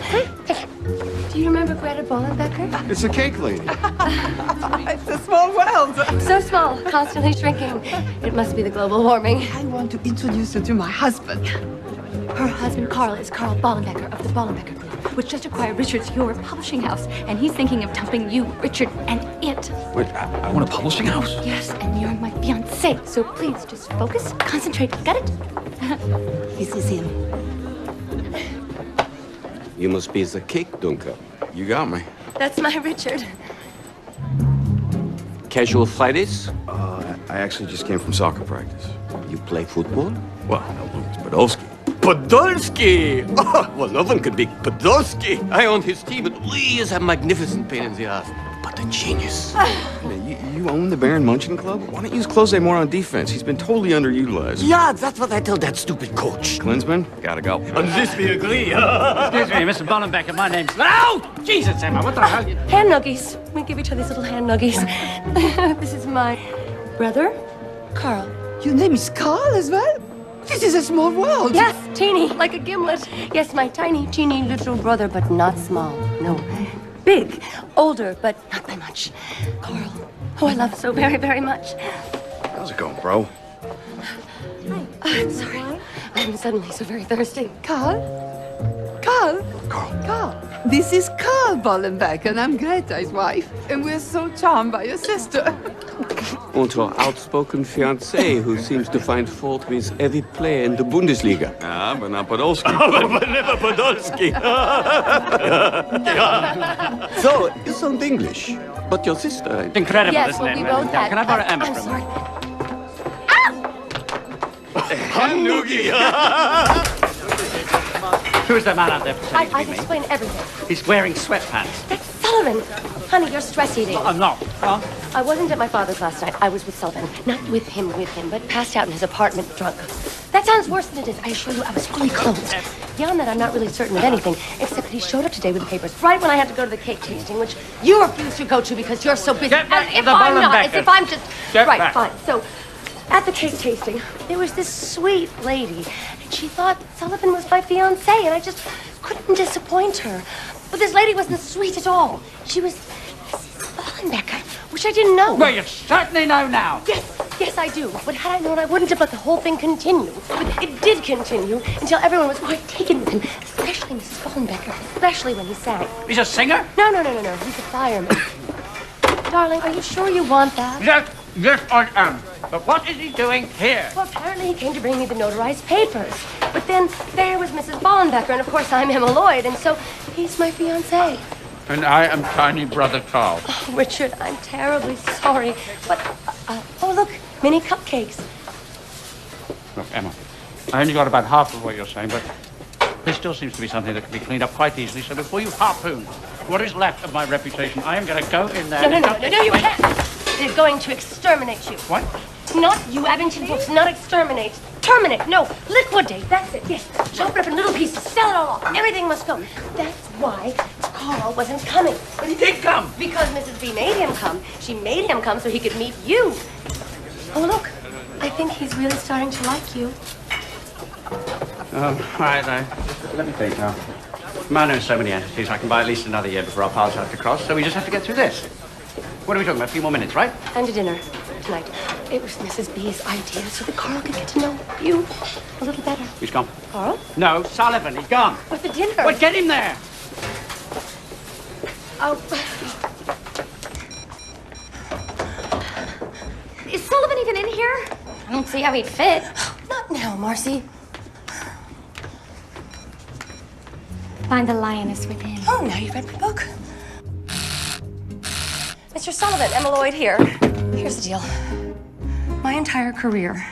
Speaker 17: Do you remember Greta Bollenbecker?
Speaker 7: It's a cake lady.
Speaker 22: It's a small world.
Speaker 17: So small, constantly shrinking. It must be the global warming.
Speaker 22: I want to introduce you to my husband.
Speaker 17: Her husband, Carl, is Carl Bollenbecker of the Bollenbecker Group, which just acquired Richard's Your publishing house, and he's thinking of dumping you, Richard, and it.
Speaker 7: Wait, I want a publishing house?
Speaker 17: Yes, and you're my fiancé, so please just focus, concentrate. Got it?
Speaker 22: This is him.
Speaker 14: You must be the cake dunker.
Speaker 7: You got me.
Speaker 17: That's my Richard.
Speaker 14: Casual Fridays?
Speaker 7: I actually just came from soccer practice.
Speaker 14: You play football?
Speaker 7: Well, no, it's Podolski.
Speaker 14: Podolski! Oh, well, no one could beat Podolski. I owned his team, but we is a magnificent pain in the ass. but a genius.
Speaker 7: You own the Baron Munchen Club? Why don't you use Klose more on defense? He's been totally underutilized.
Speaker 14: Yeah, that's what I tell that stupid coach.
Speaker 7: Klinsman, gotta go.
Speaker 14: On this we agree.
Speaker 9: Excuse me, Mr. Bollenbecker, my name's... Oh! Jesus, Emma, what the hell?
Speaker 10: Hand nuggies. We give each other these little hand nuggies. This is my brother, Carl.
Speaker 22: Your name is Carl as well? This is a small world.
Speaker 10: Yes, teeny, like a gimlet. Yes, my tiny, teeny little brother, but not small. No. Big, older, but not by much. Carl, who I love so very, very much.
Speaker 7: How's it going, bro?
Speaker 10: I'm sorry. I'm suddenly so very thirsty.
Speaker 22: Carl? Carl? Carl. This is Carl Bollenbeck, and I'm Greta's wife. And we're so charmed by your sister.
Speaker 14: And her outspoken fiancé, who seems to find fault with every player in the Bundesliga.
Speaker 7: Ah, but not Podolski.
Speaker 14: But never Podolski. So, you sound English, but your sister...
Speaker 9: Incredible,
Speaker 10: yes,
Speaker 9: isn't
Speaker 10: well,
Speaker 9: it?
Speaker 10: we both had...
Speaker 9: Can I borrow Emma
Speaker 10: I'm
Speaker 9: from
Speaker 10: sorry.
Speaker 9: Who is that man out there pretending to
Speaker 10: I've
Speaker 9: be me?
Speaker 10: explained everything.
Speaker 9: He's wearing sweatpants.
Speaker 10: That's Sullivan. Honey, you're stress eating.
Speaker 9: I'm not. Huh?
Speaker 10: I wasn't at my father's last night. I was with Sullivan. Not with him, but passed out in his apartment drunk. That sounds worse than it is. I assure you, I was fully clothed. Beyond that, I'm not really certain of anything, except that he showed up today with the papers right when I had to go to the cake tasting, which you refused to go to because you're so busy.
Speaker 9: Get back
Speaker 10: As
Speaker 9: to
Speaker 10: if
Speaker 9: the
Speaker 10: I'm not, as
Speaker 9: Bollenbecker.
Speaker 10: if I'm just...
Speaker 9: Get
Speaker 10: right,
Speaker 9: back.
Speaker 10: fine. So, at the cake tasting, there was this sweet lady, and she thought Sullivan was my fiancé, and I just couldn't disappoint her. But this lady wasn't sweet at all. She was Mrs. Bollenbecker, which I didn't know.
Speaker 9: Well, you certainly know now.
Speaker 10: Yes, I do. But had I known, I wouldn't have let the whole thing continue. But it did continue until everyone was quite taken with him, especially Mrs. Bollenbecker, especially when he sang.
Speaker 9: He's a singer?
Speaker 10: No. He's a fireman. Darling, are you sure you want that?
Speaker 9: Yes, I am. But what is he doing here?
Speaker 10: Well, apparently he came to bring me the notarized papers. But then there was Mrs. Bollenbecker, and of course I'm Emma Lloyd, and so he's my fiancé.
Speaker 9: And I am tiny brother Carl.
Speaker 10: Oh, Richard, I'm terribly sorry. But, oh, look, mini cupcakes.
Speaker 9: Look, Emma, I only got about half of what you're saying, but there still seems to be something that can be cleaned up quite easily. So before you harpoon what is left of my reputation, I am going to go in there...
Speaker 10: No, you can't. They're going to exterminate you.
Speaker 9: What?
Speaker 10: Not you, Abington Books, not exterminate. Terminate, no, liquidate, that's it, yes. Chop it up in little pieces, sell it all off, everything must go. That's why Carl wasn't coming.
Speaker 9: But he did come.
Speaker 10: Because Mrs. B made him come. She made him come so he could meet you. Oh, look, I think he's really starting to like you.
Speaker 9: All right, let me think now. Man knows so many entities, I can buy at least another year before our paths have to cross, so we just have to get through this. What are we talking about? A few more minutes, right?
Speaker 10: And a dinner tonight. It was Mrs. B's idea so that Carl could get to know you a little better.
Speaker 9: He's gone.
Speaker 10: Carl?
Speaker 9: No, Sullivan, he's gone.
Speaker 10: With the dinner.
Speaker 9: Well, get him there.
Speaker 10: Oh.
Speaker 17: Is Sullivan even in here? I don't see how he'd fit.
Speaker 10: Not now, Marcy.
Speaker 17: Find the lioness within.
Speaker 10: Oh, now you've read my book. Mr. Sullivan, Emma Lloyd here. Here's the deal. My entire career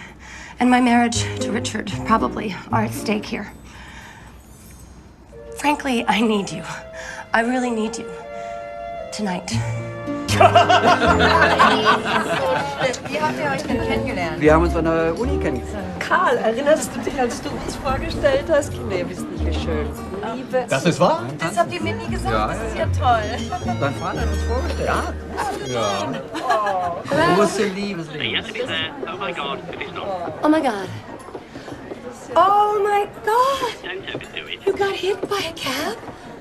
Speaker 10: and my marriage to Richard probably are at stake here. Frankly, I need you. I really need you. Tonight.
Speaker 1: Wir haben uns an der Uni kennengelernt. Karl, erinnerst du dich, als du uns vorgestellt hast? Kinder, wisst nicht, wie schön. Liebe.
Speaker 3: Das ist wahr?
Speaker 1: Das habt ihr mir nie gesagt.
Speaker 3: Ja,
Speaker 1: das ist ja toll.
Speaker 3: Dein Vater hat uns vorgestellt. Ja.
Speaker 1: Große Liebesleben.
Speaker 11: Oh my God, it is not.
Speaker 10: Oh my God. Oh my God!
Speaker 11: Don't overdo it.
Speaker 10: You got hit by a cab?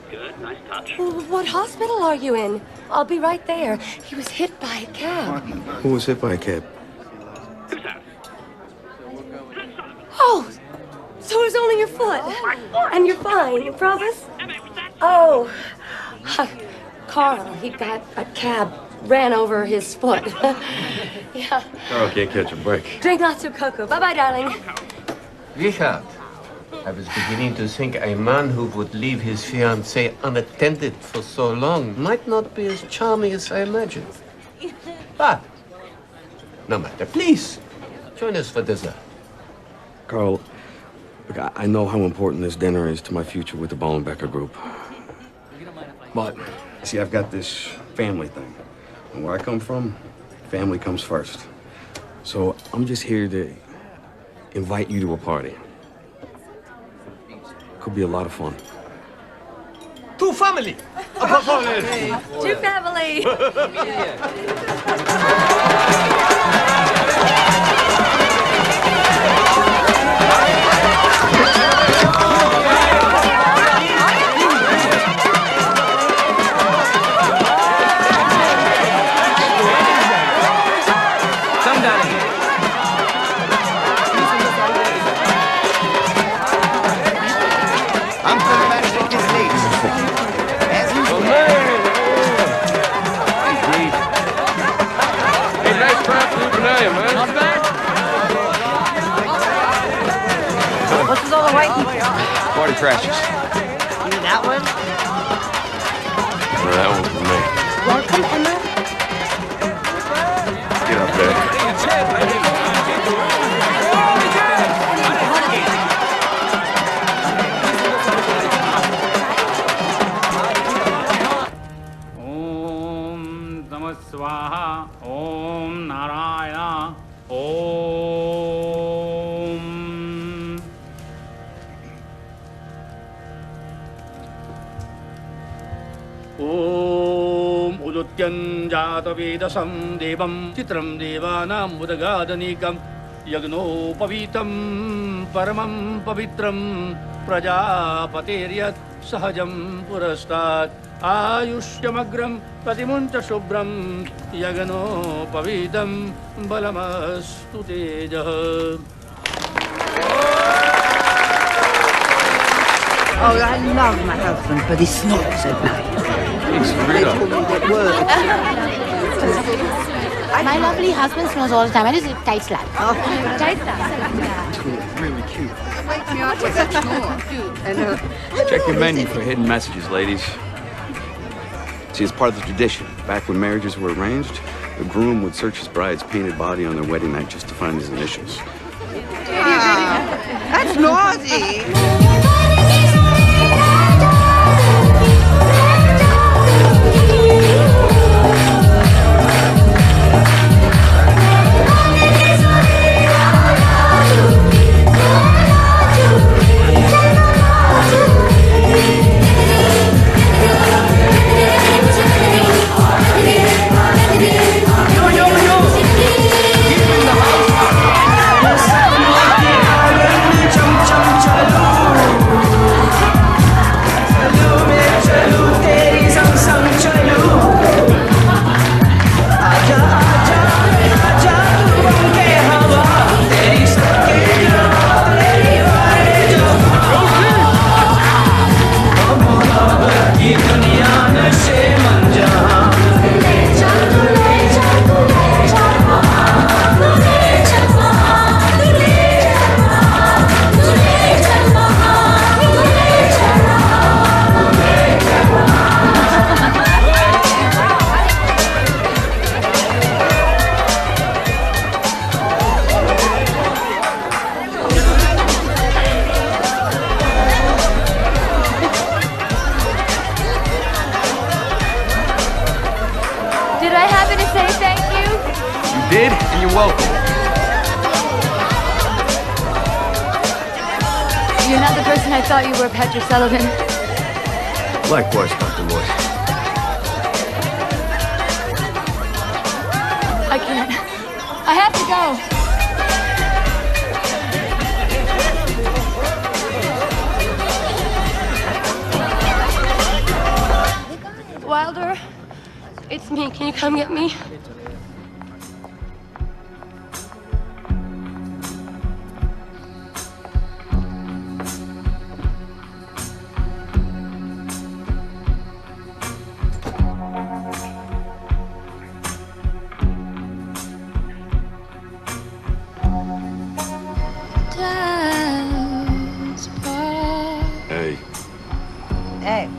Speaker 11: Good, nice touch.
Speaker 10: Well, what hospital are you in? I'll be right there. He was hit by a cab.
Speaker 7: Who was hit by a cab?
Speaker 10: Oh, so it was only your foot. And you're fine, you promise? Oh, Carl, he got a cab, ran over his foot. Yeah.
Speaker 7: Carl can't catch a break.
Speaker 10: Drink lots of cocoa. Bye-bye, darling.
Speaker 14: Richard, I was beginning to think a man who would leave his fiancée unattended for so long might not be as charming as I imagined. But, no matter, please, join us for dessert.
Speaker 7: Carl, look, I know how important this dinner is to my future with the Bollenbecker group. But, see, I've got this family thing. And where I come from, family comes first. So I'm just here to invite you to a party. Could be a lot of fun.
Speaker 3: To family!
Speaker 10: To family!
Speaker 15: What's with all the white people?
Speaker 7: Party crashes.
Speaker 15: You mean that one?
Speaker 7: That one for me.
Speaker 15: Welcome, Emma.
Speaker 7: Get up there.
Speaker 9: Om Namah Swaha. Om Narayana. Om. Om Udutyan Jata Vedasam Devam Chitram Devanam Udagadanekam Yagno Pavitam Paramam Pavitram Prajapateryat Sahajam Purastat Ayushyamagram Pratimuncha Shubram Yagano Pavitam Balamastu Tejaha.
Speaker 22: Oh, I love my husband, but he snores at night. They told me that word.
Speaker 4: My lovely husband snores all the time. I just tight slap. Tight slap.
Speaker 7: Really cute.
Speaker 22: Wake me up with that snore. And
Speaker 7: Check your menu for hidden messages, ladies. See, as part of the tradition, back when marriages were arranged, the groom would search his bride's painted body on their wedding night just to find his initials.
Speaker 22: That's naughty.
Speaker 4: You're not the person I thought you were, Patrick Sullivan.
Speaker 7: Likewise, Dr. Lloyd.
Speaker 4: I can't. I have to go.
Speaker 10: Wilder, it's me. Can you come get me?
Speaker 7: Hey.
Speaker 15: Hey,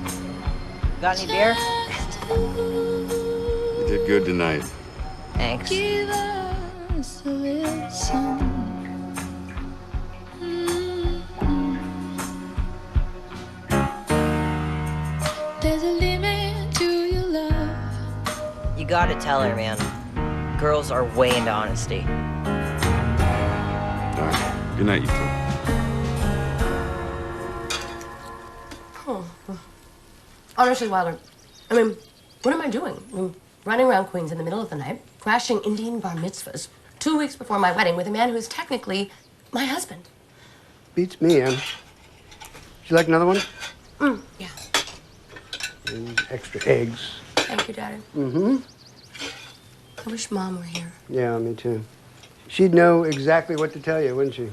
Speaker 15: got any beer?
Speaker 7: You did good tonight.
Speaker 15: Thanks.
Speaker 12: Give us a listen. There's a limit to your love.
Speaker 15: gotta tell her, man. Girls are way into honesty.
Speaker 7: All right. Good night, you two.
Speaker 10: Oh. Honestly, Wilder, I mean, what am I doing? Running around Queens in the middle of the night, crashing Indian bar mitzvahs 2 weeks before my wedding with a man who is technically my husband.
Speaker 19: Beats me, Em. Would you like another one?
Speaker 10: Yeah.
Speaker 19: And extra eggs.
Speaker 10: Thank you, Daddy.
Speaker 19: Mm-hmm.
Speaker 10: I wish Mom were here.
Speaker 19: Yeah, me too. She'd know exactly what to tell you, wouldn't she?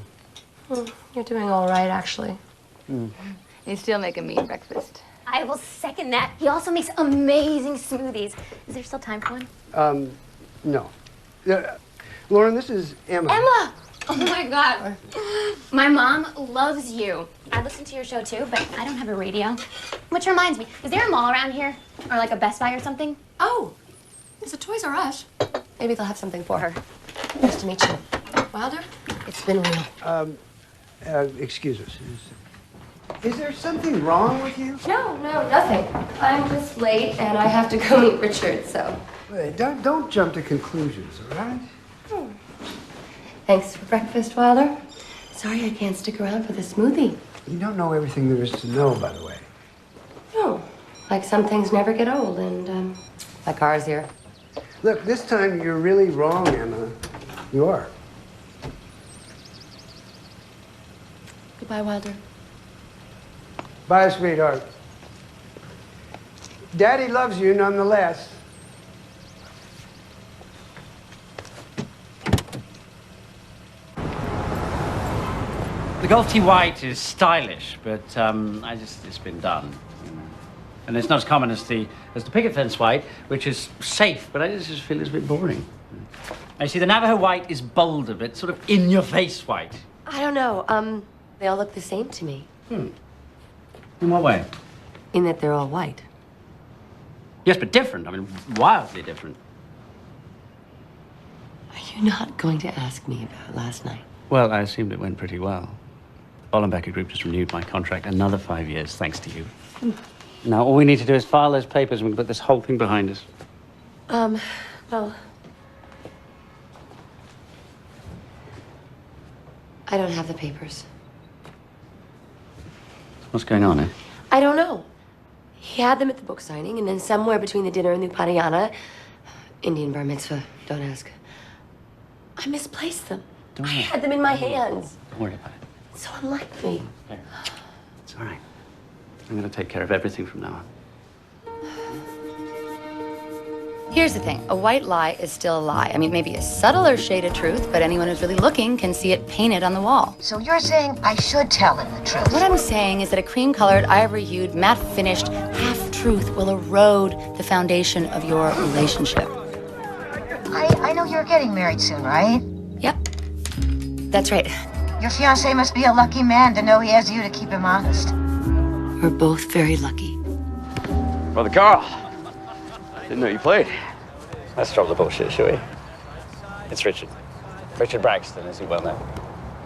Speaker 10: You're doing all right, actually.
Speaker 4: You still make a mean breakfast.
Speaker 23: I will second that. He also makes amazing smoothies. Is there still time for one?
Speaker 19: No. Lauren, this is Emma.
Speaker 23: Emma! Oh my God. My mom loves you. I listen to your show too, but I don't have a radio. Which reminds me, is there a mall around here? Or like a Best Buy or something?
Speaker 10: Oh, it's a Toys R Us. Maybe they'll have something for her. Nice to meet you. Wilder, it's been real.
Speaker 19: Excuse us. Is there something wrong with you?
Speaker 10: No, nothing. I'm just late and I have to go meet Richard, so.
Speaker 19: Wait, don't jump to conclusions, all right?
Speaker 10: Thanks for breakfast, Wilder. Sorry I can't stick around for the smoothie.
Speaker 19: You don't know everything there is to know, by the way.
Speaker 10: No, like some things never get old, and my car's here.
Speaker 19: Look, this time you're really wrong, Emma. You are.
Speaker 10: Goodbye, Wilder.
Speaker 19: Bye, sweetheart. Daddy loves you nonetheless.
Speaker 9: The Golf Tee White is stylish, but it's been done. And it's not as common as the picket fence white, which is safe, but I just feel it's a bit boring. I see the Navajo white is bolder, but sort of in-your-face white.
Speaker 10: I don't know. They all look the same to me.
Speaker 9: In what way?
Speaker 10: In that they're all white.
Speaker 9: Yes, but different. I mean, wildly different.
Speaker 10: Are you not going to ask me about last night?
Speaker 9: Well, I assumed it went pretty well. The Bollenbecker Group just renewed my contract another 5 years, thanks to you. Now, all we need to do is file those papers and we can put this whole thing behind us.
Speaker 10: Well... I don't have the papers.
Speaker 9: What's going on, eh?
Speaker 10: I don't know. He had them at the book signing, and then somewhere between the dinner and the Upadhyana, Indian bar mitzvah, don't ask, I misplaced them. I had them in my hands.
Speaker 9: Don't worry about it.
Speaker 10: So unlike me.
Speaker 9: It's all right. I'm going to take care of everything from now on.
Speaker 4: Here's the thing. A white lie is still a lie. I mean, maybe a subtler shade of truth, but anyone who's really looking can see it painted on the wall.
Speaker 2: So you're saying I should tell him the truth?
Speaker 4: What I'm saying is that a cream-colored, ivory-hued, matte-finished half-truth will erode the foundation of your relationship.
Speaker 2: I know you're getting married soon, right?
Speaker 4: Yep. That's right.
Speaker 2: Your fiancé must be a lucky man to know he has you to keep him honest.
Speaker 4: We're both very lucky.
Speaker 7: Brother Carl. Didn't know you played.
Speaker 9: Let's drop the bullshit, shall we? It's Richard. Richard Braxton, as you well know.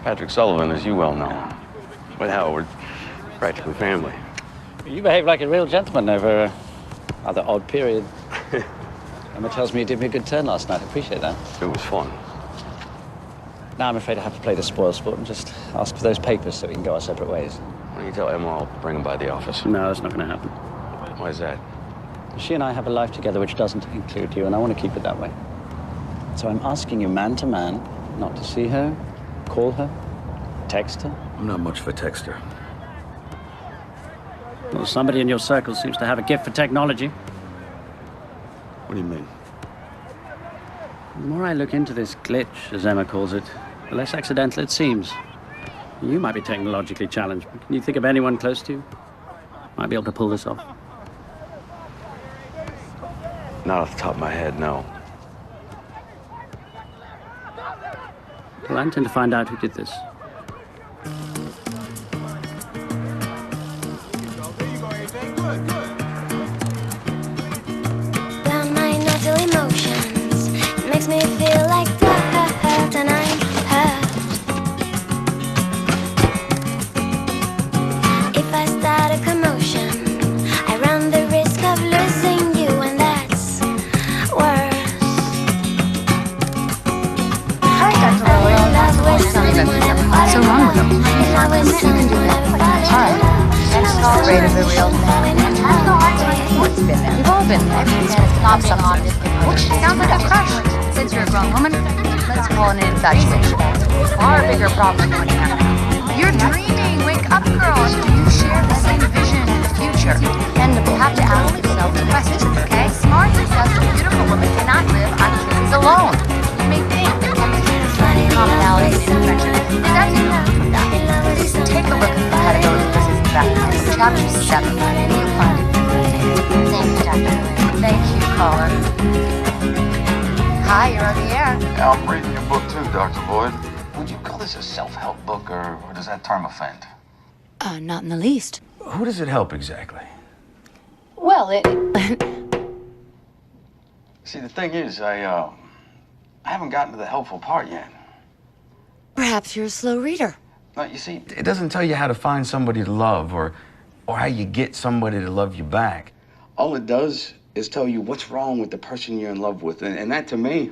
Speaker 7: Patrick Sullivan, as you well know. But hell, we're practically family.
Speaker 9: You behave like a real gentleman over a rather odd period. Emma tells me you did me a good turn last night. I appreciate that.
Speaker 7: It was fun.
Speaker 9: Now I'm afraid I have to play the spoil sport and just ask for those papers so we can go our separate ways.
Speaker 7: Why don't you tell Emma I'll bring him by the office?
Speaker 9: No, that's not going to happen.
Speaker 7: Why is that?
Speaker 9: She and I have a life together which doesn't include you, and I want to keep it that way. So I'm asking you man to man not to see her, call her, text her.
Speaker 7: I'm not much of a texter.
Speaker 9: Well, somebody in your circle seems to have a gift for technology.
Speaker 7: What do you mean?
Speaker 9: The more I look into this glitch, as Emma calls it, the less accidental it seems. You might be technologically challenged, but can you think of anyone close to you? Might be able to pull this off.
Speaker 7: Not off the top of my head, no.
Speaker 9: Well, I intend to find out who did this.
Speaker 23: Down my natural emotions, it makes me feel like that, and I'm hurt. If I start a commotion, I run the risk of losing you, and that's worse.
Speaker 4: right. Next call, afraid of the real thing. It's been there. We've all been there. Every man is popping on this thing, which sounds like a crush. Since you're a grown woman, let's call it an infatuation. Far bigger problem than what you have now. You're dreaming. Wake up, girl. Do you share the same vision of the future? And you have to ask yourself the question, okay? Smart, successful, beautiful women cannot live on kisses alone. You may think that chemistry is finding commonalities in affection. It doesn't work from that. Take a look at the category of kisses in fact. Chapter 7. You'll find it. Thank you, Dr. Lloyd. Thank you, caller. Hi, you're on the air.
Speaker 6: Yeah, I'm reading your book too, Dr. Lloyd. Would you call this a self-help book, or does that term offend?
Speaker 4: Not in the least.
Speaker 7: Who does it help exactly?
Speaker 4: Well, it...
Speaker 6: See, the thing is, I haven't gotten to the helpful part yet.
Speaker 4: Perhaps you're a slow reader.
Speaker 6: No, you see,
Speaker 7: It doesn't tell you how to find somebody to love or how you get somebody to love you back.
Speaker 6: all it does is tell you what's wrong with the person you're in love with. And that, to me,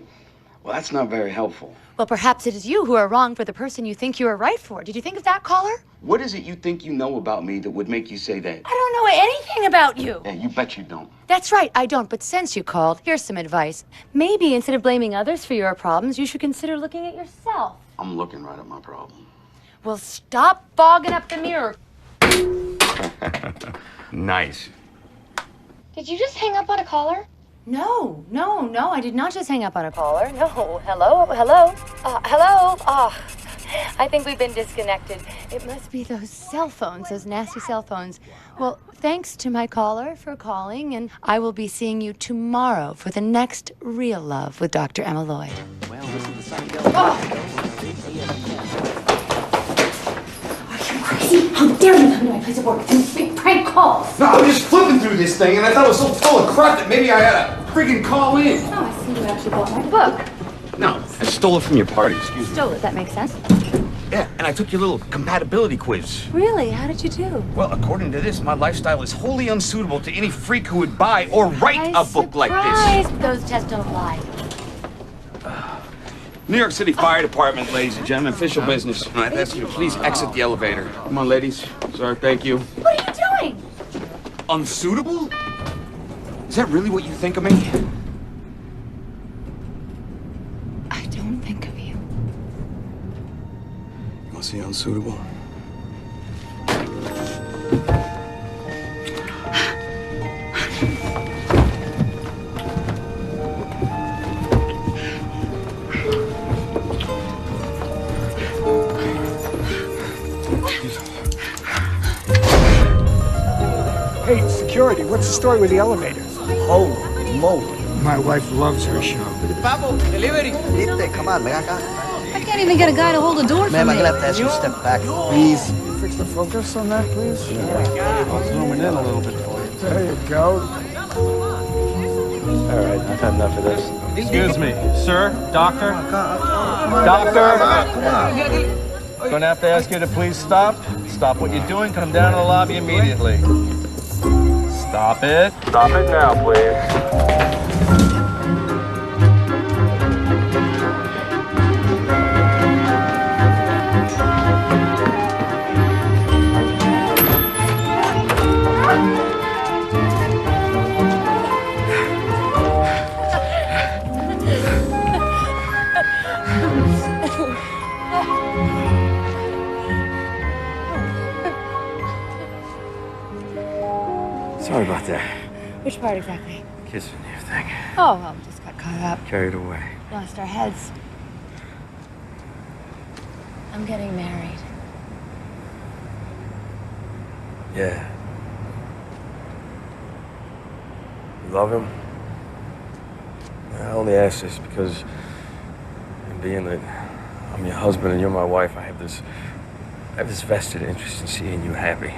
Speaker 6: well, that's not very helpful.
Speaker 4: Well, perhaps it is you who are wrong for the person you think you are right for. Did you think of that, caller?
Speaker 6: What is it you think you know about me that would make you say that?
Speaker 4: I don't know anything about you.
Speaker 6: Yeah, you bet you don't.
Speaker 4: That's right, I don't. But since you called, here's some advice. Maybe instead of blaming others for your problems, you should consider looking at yourself.
Speaker 6: I'm looking right at my problem.
Speaker 4: Well, stop fogging up the mirror.
Speaker 7: Nice.
Speaker 23: Did you just hang up on a caller?
Speaker 4: No, I did not just hang up on a caller. No, hello? I think we've been disconnected. It must be those cell phones, those nasty cell phones. Well, thanks to my caller for calling, and I will be seeing you tomorrow for the next Real Love with Dr. Emma Lloyd.
Speaker 5: Well, this is the sun
Speaker 23: Crazy! How dare you come to my place of work and make prank calls?
Speaker 7: No, I was just flipping through this thing, and I thought it was so full of crap that maybe I had to freaking call in.
Speaker 23: Oh, I see you actually bought my book.
Speaker 7: No, I stole it from your party, excuse me.
Speaker 4: Stole it, that makes sense.
Speaker 7: Yeah, and I took your little compatibility quiz.
Speaker 4: Really? How did you do?
Speaker 7: Well, according to this, my lifestyle is wholly unsuitable to any freak who would buy or write a book like this.
Speaker 4: Those tests don't lie.
Speaker 7: New York City Fire Department, ladies and gentlemen, official business. I'd ask you to please exit the elevator. Come on, ladies. Sir, thank you.
Speaker 4: What are you doing?
Speaker 7: Unsuitable? Is that really what you think of me?
Speaker 4: I don't think of you.
Speaker 7: You want to see unsuitable?
Speaker 21: Hey, security, what's the story with the elevator?
Speaker 18: Holy moly.
Speaker 21: My wife loves her show.
Speaker 5: Pablo, delivery.
Speaker 18: Lipte, come on, ven acá.
Speaker 23: I can't even get a guy to hold a door for
Speaker 18: Ma'am,
Speaker 23: me.
Speaker 18: I'm gonna have to ask you to step back, please.
Speaker 21: Fix the focus on that, please.
Speaker 18: I'll zoom in a little bit for you.
Speaker 21: There you go.
Speaker 18: All right, I've had enough of this.
Speaker 8: Excuse me, sir, doctor? Doctor? Gonna have to ask you to please stop. Stop what you're doing, come down to the lobby immediately. Stop it. Stop it now, please.
Speaker 18: Sorry about that.
Speaker 4: Which part exactly?
Speaker 18: Kissing you thing.
Speaker 4: Oh, well, we just got caught up.
Speaker 18: Carried away.
Speaker 4: Lost our heads. I'm getting married.
Speaker 18: Yeah. You love him? I only ask this because, being that I'm your husband and you're my wife, I have this vested interest in seeing you happy.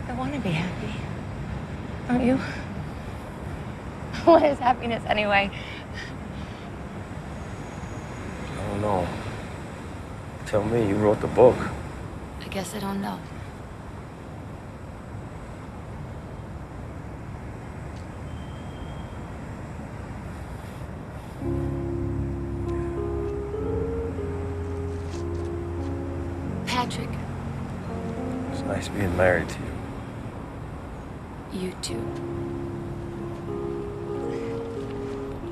Speaker 4: I want to be happy. Don't you? What is happiness anyway?
Speaker 18: I don't know. Tell me, you wrote the book.
Speaker 4: I guess I don't know. Patrick.
Speaker 18: It's nice being married to you.
Speaker 17: You too.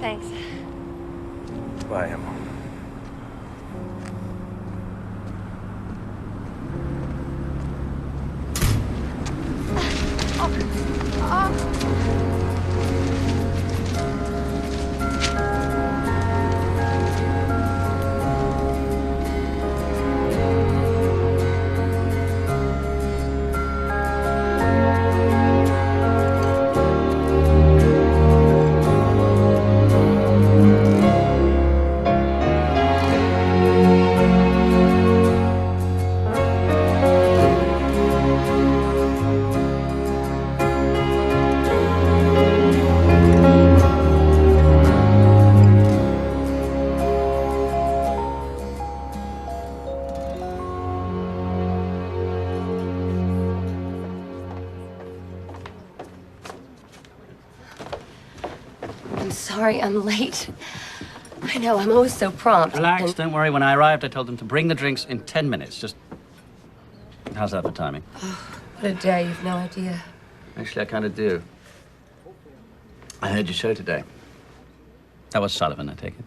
Speaker 10: Thanks.
Speaker 18: Bye, Emma.
Speaker 10: Sorry, I'm late. I know, I'm always so prompt.
Speaker 9: Relax, don't worry. When I arrived, I told them to bring the drinks in 10 minutes. Just... How's that for timing?
Speaker 10: Oh, what a day, you've no idea.
Speaker 9: Actually, I kind of do. I heard your show today. That was Sullivan, I take it.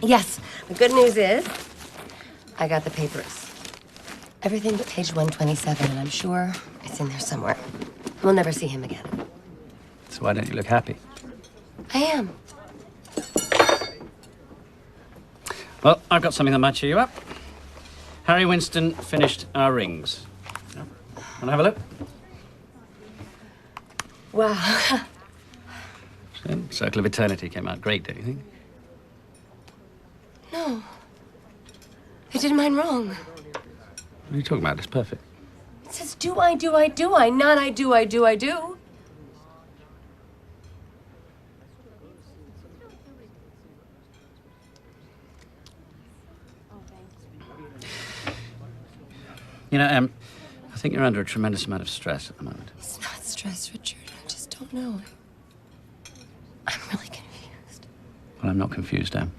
Speaker 10: Yes, the good news is I got the papers. Everything but page 127, and I'm sure it's in there somewhere. We'll never see him again.
Speaker 9: So why don't you look happy?
Speaker 10: I am.
Speaker 9: Well, I've got something that might cheer you up. Harry Winston finished our rings. Want to have a look?
Speaker 10: Wow.
Speaker 9: Circle of Eternity came out great, don't you think?
Speaker 10: No. I did mine wrong.
Speaker 9: What are you talking about? It's perfect.
Speaker 10: It says do I, not I do.
Speaker 9: You know, I think you're under a tremendous amount of stress at the moment.
Speaker 10: It's not stress, Richard. I just don't know. I'm really confused.
Speaker 9: Well, I'm not confused, Em.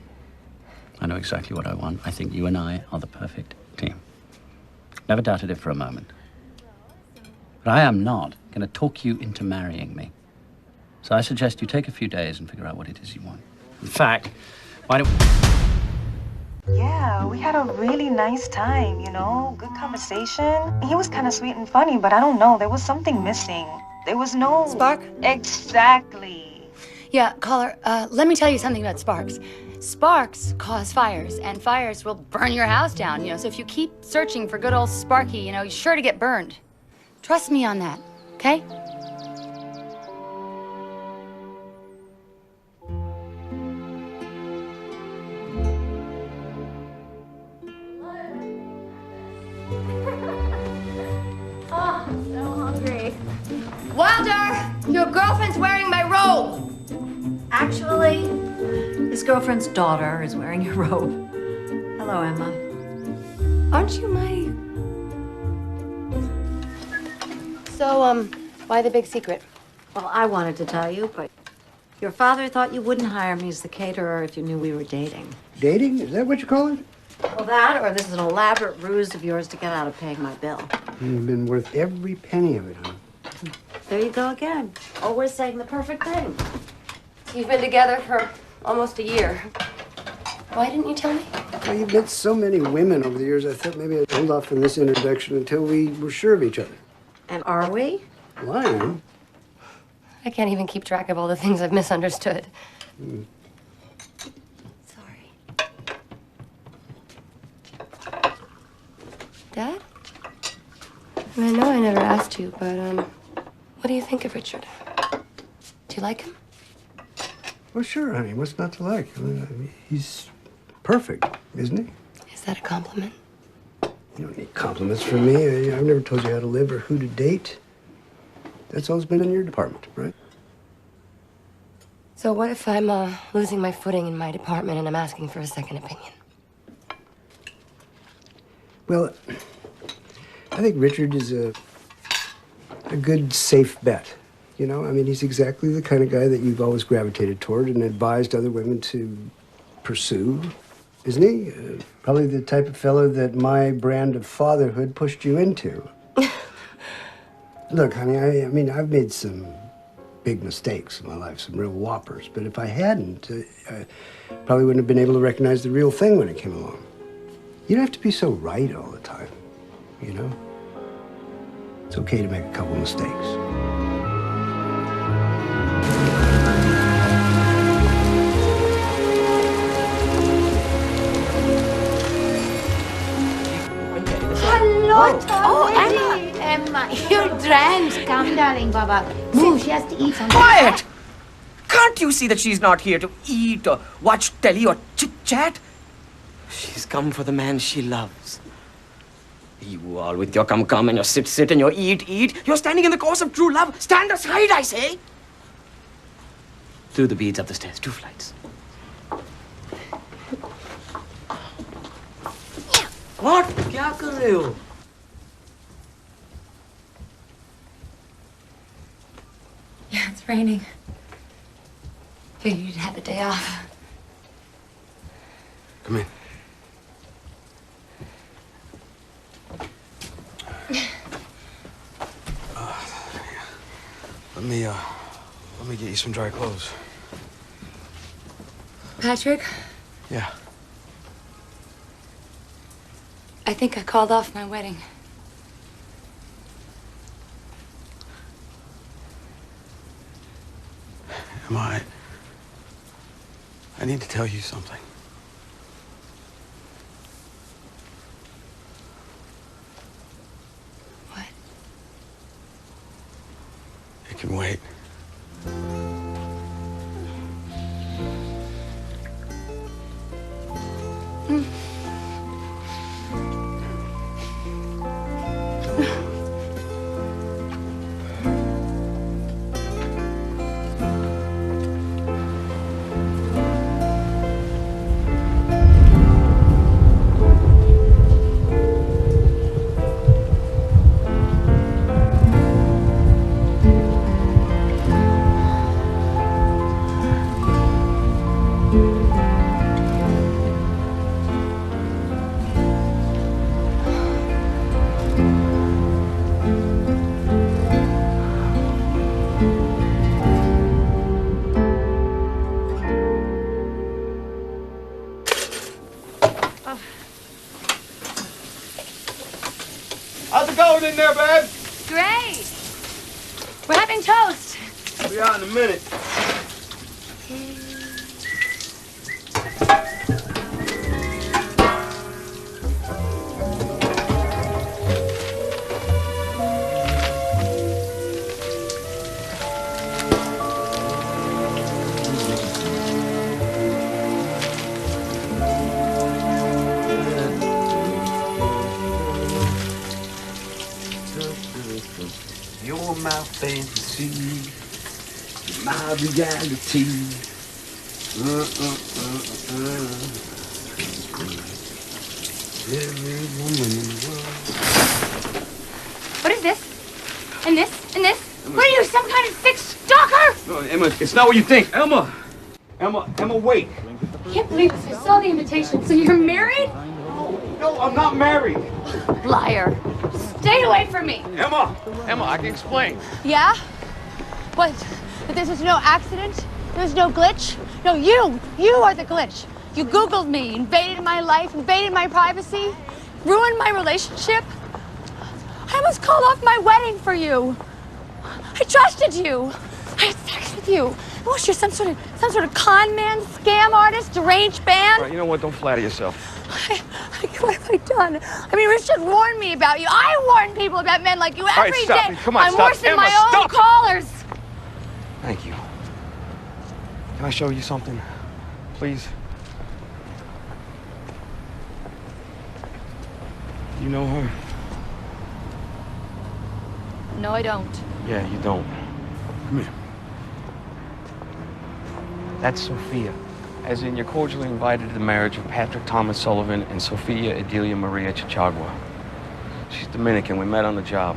Speaker 9: I know exactly what I want. I think you and I are the perfect team. Never doubted it for a moment. But I am not going to talk you into marrying me. So I suggest you take a few days and figure out what it is you want. In fact, why don't...
Speaker 13: Yeah, we had a really nice time, you know? Good conversation. He was kind of sweet and funny, but I don't know. There was something missing. There was no...
Speaker 10: Spark?
Speaker 13: Exactly.
Speaker 17: Yeah, caller, let me tell you something about sparks. Sparks cause fires, and fires will burn your house down, you know? So if you keep searching for good old Sparky, you know, you're sure to get burned. Trust me on that, okay?
Speaker 10: Oh, I'm so hungry. Wilder, your girlfriend's wearing my robe.
Speaker 16: Actually, his girlfriend's daughter is wearing your robe. Hello, Emma.
Speaker 10: Aren't you my... So, why the big secret?
Speaker 16: Well, I wanted to tell you, but your father thought you wouldn't hire me as the caterer if you knew we were dating.
Speaker 19: Dating? Is that what you call it?
Speaker 16: Well, that, or this is an elaborate ruse of yours to get out of paying my bill.
Speaker 19: You've been worth every penny of it, huh?
Speaker 16: There you go again. Always saying the perfect thing.
Speaker 10: You've been together for almost a year. Why didn't you tell me?
Speaker 19: Well, you've met so many women over the years, I thought maybe I'd hold off on this introduction until we were sure of each other.
Speaker 16: And are we?
Speaker 19: Well, I am.
Speaker 10: I can't even keep track of all the things I've misunderstood. Sorry. Dad? I mean, I know I never asked you, but, what do you think of Richard? Do you like him?
Speaker 19: Well, sure, honey. What's not to like? I mean, he's perfect, isn't he?
Speaker 10: Is that a compliment?
Speaker 19: You don't need compliments from me. I've never told you how to live or who to date. That's always been in your department, right?
Speaker 10: So what if I'm, losing my footing in my department and I'm asking for a second opinion?
Speaker 19: Well, I think Richard is a good, safe bet. You know, I mean, he's exactly the kind of guy that you've always gravitated toward and advised other women to pursue, isn't he? Probably the type of fellow that my brand of fatherhood pushed you into. Look, honey, I mean, I've made some big mistakes in my life, some real whoppers. But if I hadn't, I probably wouldn't have been able to recognize the real thing when it came along. You don't have to be so right all the time, you know? It's okay to make a couple mistakes.
Speaker 16: Hello, Emma, you're drenched. Come, darling, Baba. Move, she has to eat something.
Speaker 1: Quiet! Can't you see that she's not here to eat or watch telly or chit-chat? She's come for the man she loves. You all with your come and your sit and your eat. You're standing in the course of true love. Stand aside, I say. Through the beads up the stairs, 2 flights. What? Kya kar rahe ho?
Speaker 17: Yeah, it's raining. Figured you'd have the day off.
Speaker 18: Come in. Let me get you some dry clothes.
Speaker 17: Patrick,
Speaker 18: Yeah.
Speaker 17: I think I called off my wedding.
Speaker 18: Emma, I need to tell you something.
Speaker 17: What?
Speaker 18: It can wait.
Speaker 3: How's it going in there, babe?
Speaker 17: Great. We're having toast.
Speaker 3: I'll be out in a minute.
Speaker 6: You're my fantasy, my reality. Every woman in the world.
Speaker 17: What is this? And this? And this? What are you, some kind of sick stalker?
Speaker 6: No, Emma, it's not what you think. Emma, wait.
Speaker 17: I can't believe this. I saw the invitation. So you're married?
Speaker 6: No, I'm not married.
Speaker 17: Liar. Stay away from me.
Speaker 6: Emma, I can explain.
Speaker 17: Yeah? What? That this was no accident? There's no glitch? No, you are the glitch. You Googled me, invaded my life, invaded my privacy, ruined my relationship. I almost called off my wedding for you. I trusted you. I had sex with you. What was you, some sort of con man, scam artist, deranged band?
Speaker 18: All right, you know what? Don't flatter yourself.
Speaker 17: What have I done? I mean, Richard warned me about you. I warn people about men like you every day.
Speaker 18: Stop it. Come on,
Speaker 17: I'm
Speaker 18: stop.
Speaker 17: worse than
Speaker 18: Emma,
Speaker 17: my own
Speaker 18: stop.
Speaker 17: callers.
Speaker 18: Thank you. Can I show you something, please? You know her?
Speaker 17: No, I don't.
Speaker 18: Yeah, you don't. Come here. That's Sophia. As in, you're cordially invited to the marriage of Patrick Thomas Sullivan and Sophia Adelia Maria Chichagua. She's Dominican. We met on the job.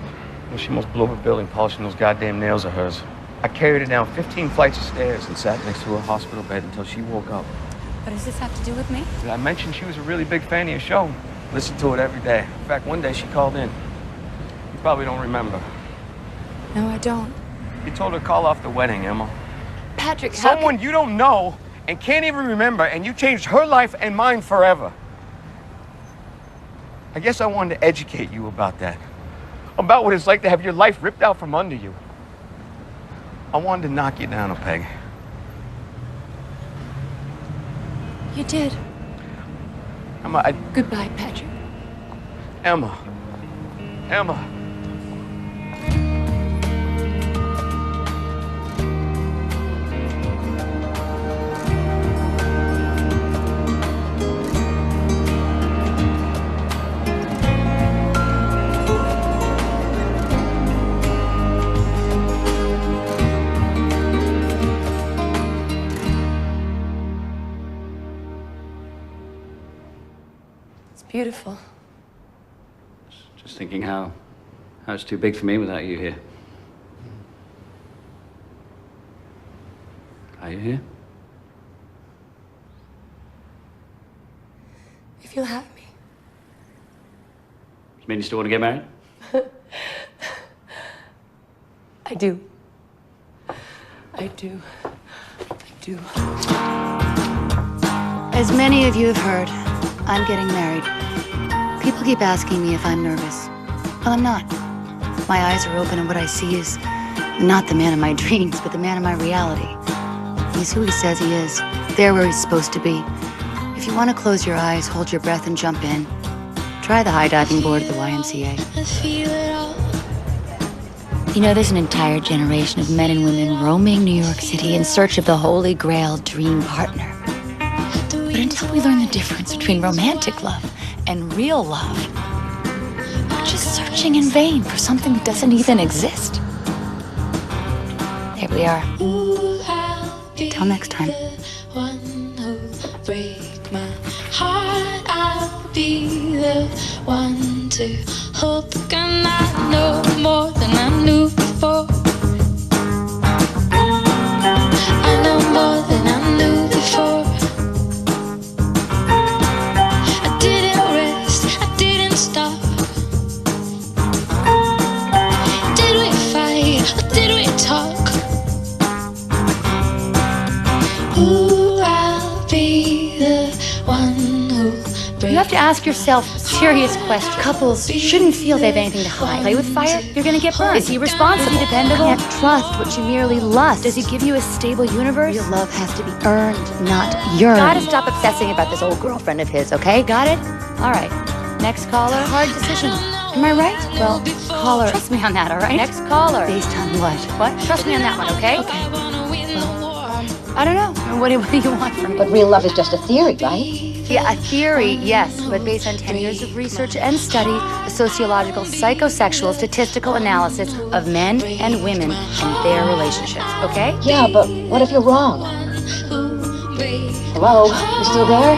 Speaker 18: Well, she almost blew up a building polishing those goddamn nails of hers. I carried her down 15 flights of stairs and sat next to her hospital bed until she woke up.
Speaker 17: What does this have to do with me?
Speaker 18: I mentioned she was a really big fan of your show. Listened to it every day. In fact, one day she called in. You probably don't remember.
Speaker 17: No, I don't.
Speaker 18: You told her to call off the wedding, Emma.
Speaker 17: Patrick,
Speaker 18: Someone you don't know and can't even remember, and you changed her life and mine forever. I guess I wanted to educate you about that. About what it's like to have your life ripped out from under you. I wanted to knock you down a peg.
Speaker 17: You did.
Speaker 18: Emma,
Speaker 17: Goodbye, Patrick.
Speaker 18: Emma. Emma.
Speaker 17: Beautiful.
Speaker 9: Just thinking how it's too big for me without you here. Are you here?
Speaker 17: If you'll have me.
Speaker 9: You mean you still want to get married?
Speaker 17: I do. I do. I do. As many of you have heard, I'm getting married. People keep asking me if I'm nervous. Well, I'm not. My eyes are open and what I see is not the man of my dreams, but the man of my reality. He's who he says he is, there where he's supposed to be. If you want to close your eyes, hold your breath and jump in, try the high diving board at the YMCA. You know, there's an entire generation of men and women roaming New York City in search of the holy grail dream partner. But until we learn the difference between romantic love and real love, we're just searching in vain for something that doesn't even exist. There we are. Till next time.
Speaker 11: I'll be the one to hold the gun. I know more than I knew before. I know more than I knew before. I didn't rest, I didn't stop. Did we fight or did we talk? Ooh, I'll be the one who
Speaker 17: You have to ask yourself serious questions. Couples shouldn't feel they have anything to hide. Play with fire, you're gonna get burned. Is he responsible? Is he dependable? Can't trust what you merely lust. Does he give you a stable universe? Your love has to be earned, not yearned. Gotta stop obsessing about this old girlfriend of his, okay? Got it? All right. Next caller. Hard decision. Am I right? Well, caller. Trust me on that, all right? Next caller. Based on what? What? Trust me on that one, okay? Okay. Well, I don't know. What do you want from me?
Speaker 2: But real love is just a theory, right?
Speaker 17: Yeah, a theory, yes, but based on 10 years of research and study, a sociological, psychosexual, statistical analysis of men and women and their relationships, okay?
Speaker 2: Yeah, but what if you're wrong? Hello? You still there?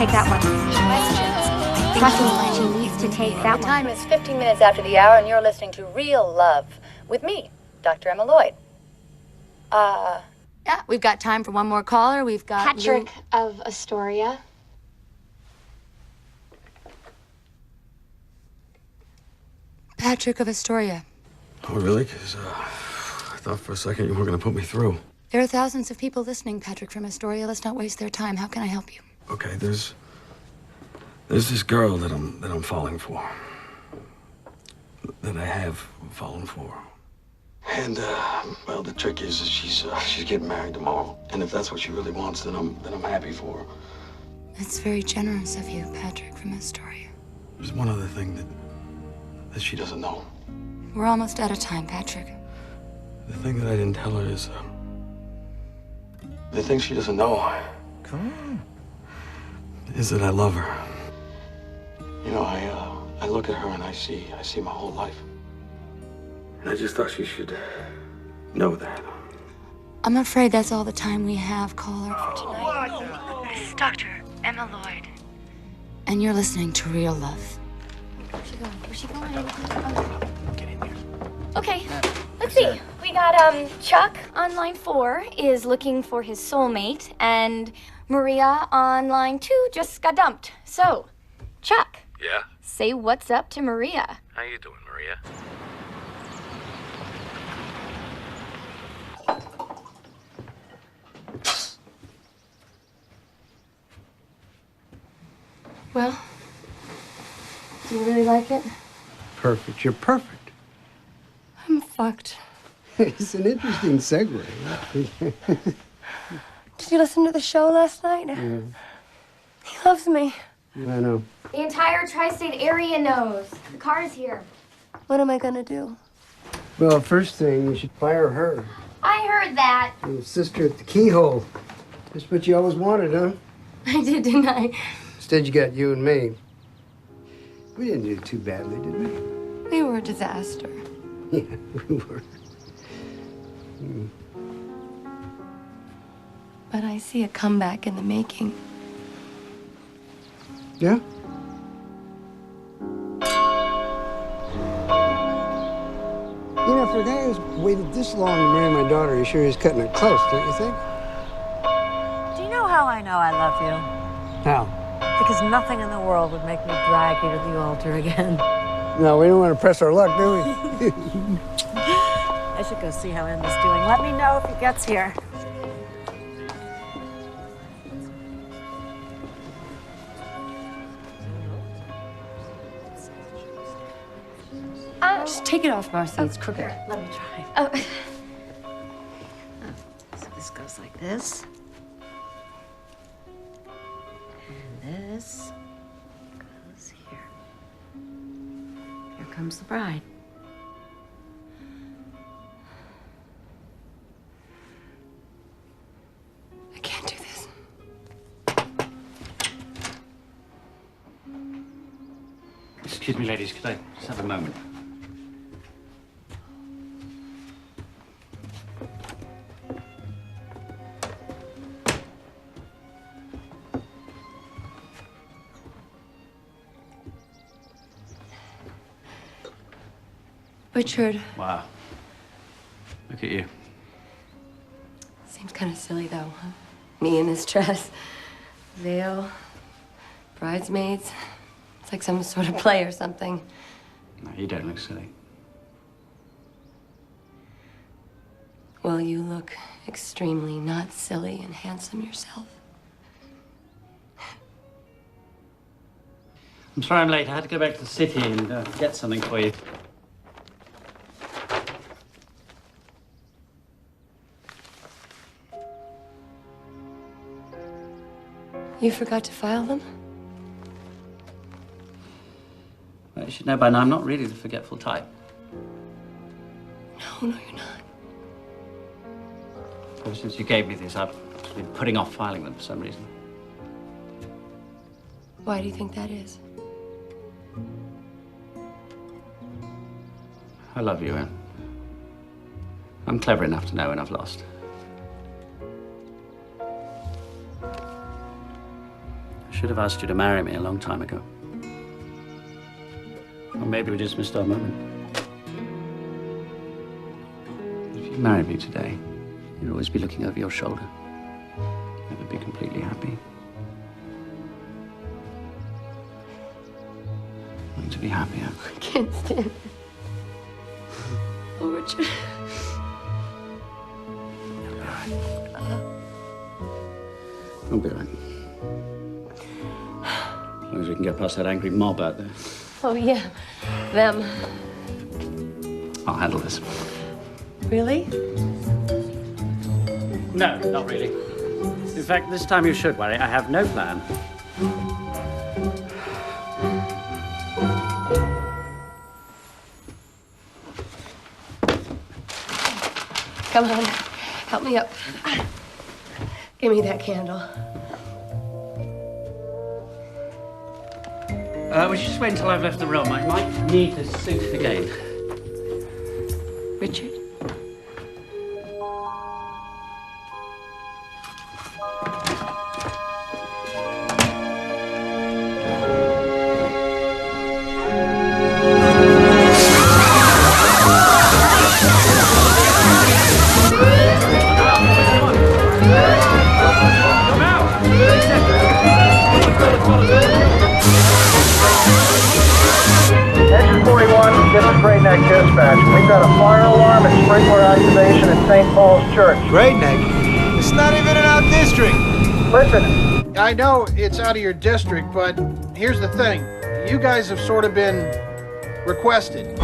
Speaker 4: Take that one. Questions. She needs to take that one.
Speaker 17: The time is 15 minutes after the hour, and you're listening to Real Love with me, Dr. Emma Lloyd. Yeah, we've got time for one more caller. We've got
Speaker 23: Patrick of Astoria.
Speaker 17: Patrick of Astoria.
Speaker 18: Oh, really? Because I thought for a second you were going to put me through.
Speaker 17: There are thousands of people listening, Patrick from Astoria. Let's not waste their time. How can I help you?
Speaker 18: Okay, there's this girl that I'm falling for. That I have fallen for. And well, the trick is she's getting married tomorrow. And if that's what she really wants, then I'm happy for her.
Speaker 17: It's very generous of you, Patrick from Astoria.
Speaker 18: There's one other thing that she doesn't know.
Speaker 17: We're almost out of time, Patrick.
Speaker 18: The thing that I didn't tell her is the thing she doesn't know. Come on. Is that I love her. You know, I look at her and I see my whole life. And I just thought she should know that.
Speaker 17: I'm afraid that's all the time we have, caller, for tonight. This is Dr. Emma Lloyd. And you're listening to Real Love.
Speaker 23: Where's she going? Where's she going? Get in there. Okay, let's see. We got Chuck on line 4 is looking for his soulmate, and Maria on line 2 just got dumped. So, Chuck.
Speaker 18: Yeah?
Speaker 23: Say what's up to Maria.
Speaker 18: How you doing, Maria?
Speaker 10: Well, do you really like it?
Speaker 19: Perfect. You're perfect.
Speaker 10: I'm fucked.
Speaker 19: It's an interesting segue.
Speaker 10: Did you listen to the show last night?
Speaker 19: Yeah,
Speaker 10: He loves me.
Speaker 19: I know.
Speaker 23: The entire tri-state area knows. The car's here.
Speaker 10: What am I gonna do?
Speaker 19: Well, first thing, you should fire her.
Speaker 23: I heard that.
Speaker 19: Your sister at the keyhole. Just what you always wanted, huh?
Speaker 10: I did, didn't I?
Speaker 19: Instead, you got you and me. We didn't do too badly, did we?
Speaker 10: We were a disaster.
Speaker 19: Yeah, we were.
Speaker 10: But I see a comeback in the making.
Speaker 19: Yeah? You know, for a guy who's waited this long to marry my daughter, he sure is cutting it close, don't you think?
Speaker 14: Do you know how I know I love you?
Speaker 19: How?
Speaker 14: Because nothing in the world would make me drag you to the altar again.
Speaker 19: No, we don't want to press our luck, do we?
Speaker 14: I should go see how Emma's doing. Let me know if he gets here.
Speaker 10: Just take it off, Marcy. It's crooked.
Speaker 14: Here, let me try.
Speaker 23: Oh.
Speaker 14: So this goes like this. And this goes here. Here comes the bride.
Speaker 10: I can't do this.
Speaker 9: Excuse me, ladies, could I just have a moment?
Speaker 10: Richard.
Speaker 9: Wow. Look at you.
Speaker 10: Seems kind of silly, though, huh? Me in this dress. Veil. Bridesmaids. It's like some sort of play or something.
Speaker 9: No, you don't look silly.
Speaker 10: Well, you look extremely not silly and handsome yourself.
Speaker 9: I'm sorry I'm late. I had to go back to the city and get something for you.
Speaker 10: You forgot to file them?
Speaker 9: Well, you should know by now I'm not really the forgetful type.
Speaker 10: No, you're not.
Speaker 9: Ever since you gave me these, I've been putting off filing them for some reason.
Speaker 10: Why do you think that is?
Speaker 9: I love you, Anne. I'm clever enough to know when I've lost. I should have asked you to marry me a long time ago. Or maybe we just missed our moment. If you married me today, you'd always be looking over your shoulder. Never be completely happy. I want to be happier.
Speaker 10: I can't stand it. Oh, Richard.
Speaker 9: It'll be all right. As long as we can get past that angry mob out there.
Speaker 10: Oh, yeah. Them.
Speaker 9: I'll handle this.
Speaker 10: Really?
Speaker 9: No, not really. In fact, this time you should worry. I have no plan.
Speaker 10: Come on. Help me up. Give me that candle.
Speaker 9: Would you just wait until I've left the room? I might need this suit again.
Speaker 10: Richard?
Speaker 12: Great Neck Dispatch. We've got a fire alarm and sprinkler activation at St. Paul's Church.
Speaker 21: Great Neck? It's not even in our district.
Speaker 12: Listen, I know it's out of your district, but here's the thing. You guys have sort of been requested.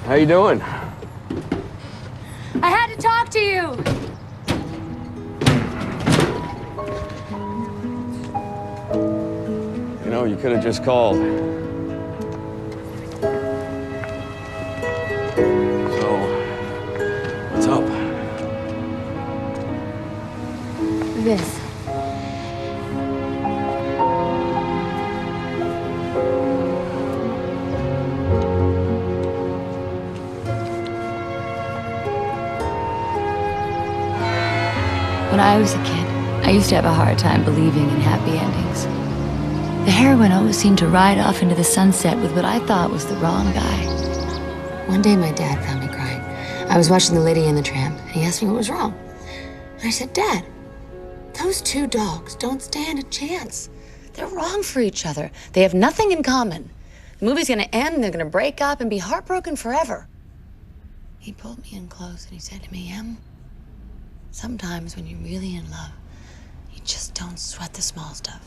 Speaker 18: How you doing?
Speaker 17: I had to talk to you.
Speaker 18: You know, you could have just called. So, what's up?
Speaker 17: This. When I was a kid, I used to have a hard time believing in happy endings. The heroine always seemed to ride off into the sunset with what I thought was the wrong guy. One day, my dad found me crying. I was watching The Lady and the Tramp, and he asked me what was wrong. And I said, Dad, those two dogs don't stand a chance. They're wrong for each other. They have nothing in common. The movie's gonna end, and they're gonna break up and be heartbroken forever. He pulled me in close, and he said to me, Em, sometimes when you're really in love, you just don't sweat the small stuff.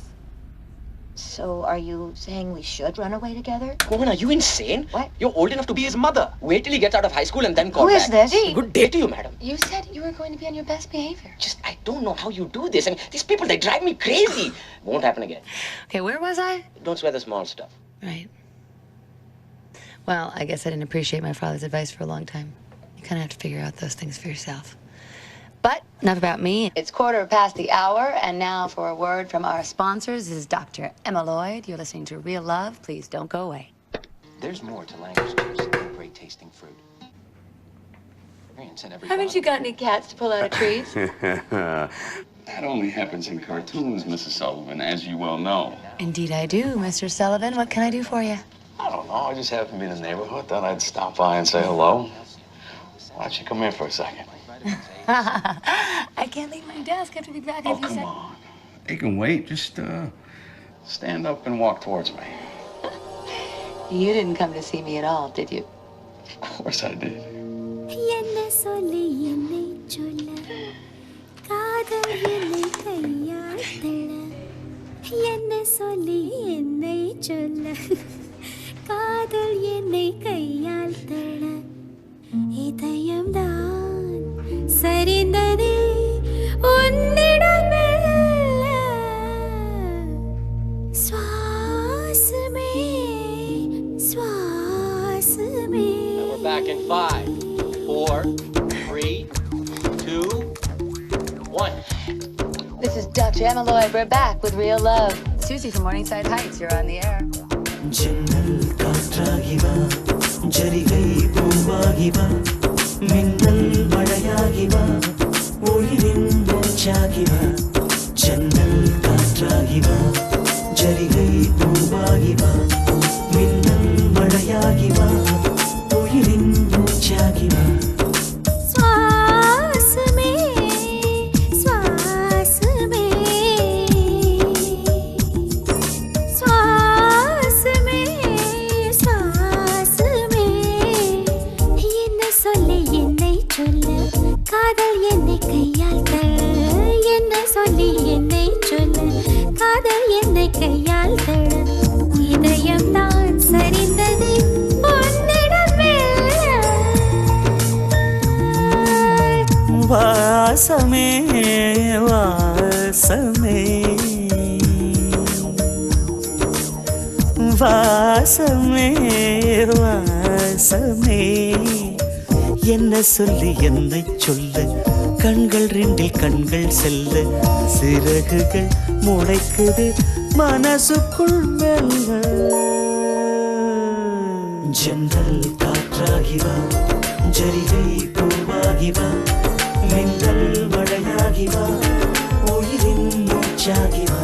Speaker 16: So are you saying we should run away together?
Speaker 1: Woman, are you insane?
Speaker 16: What?
Speaker 1: You're old enough to be his mother. Wait till he gets out of high school and then call
Speaker 16: Who
Speaker 1: back.
Speaker 16: is this?
Speaker 1: Good day to you, madam.
Speaker 17: You said you were going to be on your best behavior.
Speaker 1: I don't know how you do this. I mean, these people, they drive me crazy. Won't happen again.
Speaker 17: Okay, where was I?
Speaker 1: Don't sweat the small stuff.
Speaker 17: Right. Well, I guess I didn't appreciate my father's advice for a long time. You kind of have to figure out those things for yourself. But enough about me. It's 1:15, and now for a word from our sponsors. This is Dr. Emma Lloyd. You're listening to Real Love. Please don't go away.
Speaker 20: There's more to language than great tasting fruit.
Speaker 17: Haven't you got any cats to pull out of trees?
Speaker 6: That only happens in cartoons, Mrs. Sullivan, as you well know.
Speaker 17: Indeed I do, Mr. Sullivan. What can I do for you?
Speaker 6: I don't know. I just happened to be in the neighborhood. Thought I'd stop by and say hello. Why don't you come in for a second?
Speaker 17: I can't leave my desk. I have to be back in a few seconds.
Speaker 6: Come on. They can wait. Just stand up and walk towards me.
Speaker 17: You didn't come to see me at all, did you?
Speaker 6: Of course I did.
Speaker 11: சரிந்ததே உன்னிடமே சுவாசமே சுவாசமே.
Speaker 5: We're back in 5, 4, 3, 2, 1.
Speaker 17: This is Dr. Emma Lloyd. We're back with Real Love. Susie from Morningside Heights, you're on the air.
Speaker 11: மின்னல் மழையாகிவா உயிரின் மூச்சாகிவா ஜன்னல் காற்றாகிவா ஜரிகை பூவாகிவா மின்னல் மழையாகிவா உயிரின் மூச்சாகிவா சுவாசமே சுவாசமே சுவாசமே சுவாசமே என்ன சொல்லி காதல் என்னை கையால் தள்ள என்ன சொல்லி என்னை சொல்ல காதல் என்னை கையால் தள்ள இதயம் தான் சரிந்தது உன்னிடமே வாசமே வாசமே வாசமே வாசமே என்ன சொல்லி என்னை சொல்ல
Speaker 7: கண்கள் ரெண்டில் கண்கள் செல்ல சிறகுகள் முளைக்குது மனசுக்குள் மெல்ல ஜன்னல் காற்றாகி வா ஜரிகை பூவாகி வா மின்னல் மழையாகி வா உயிரின் மூச்சாகி வா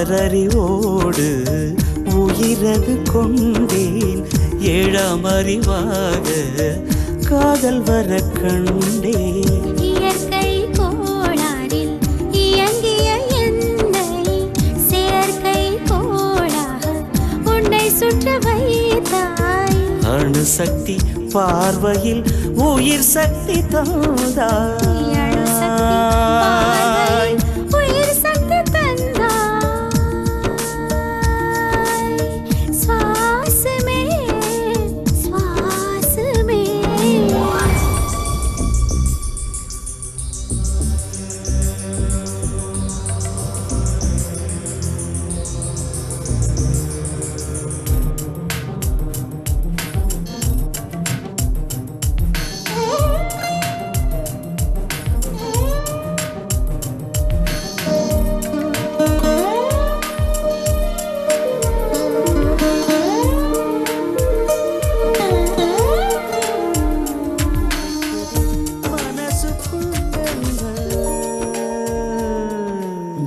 Speaker 7: ஆறறிவோடு உயிரது கொண்டேன் ஏழாம் அறிவாக காதல் வர கண்டேன்
Speaker 11: இயற்கை கோளாறில் இயங்கிய என்னை செயற்கை கோளாக உன்னை சுற்ற வைத்தாய்
Speaker 7: அணுசக்தி பார்வையில் உயிர் சக்தி தந்தாய்
Speaker 11: உயிர் சக்தி தந்தாய் சுவாசமே சுவாசமே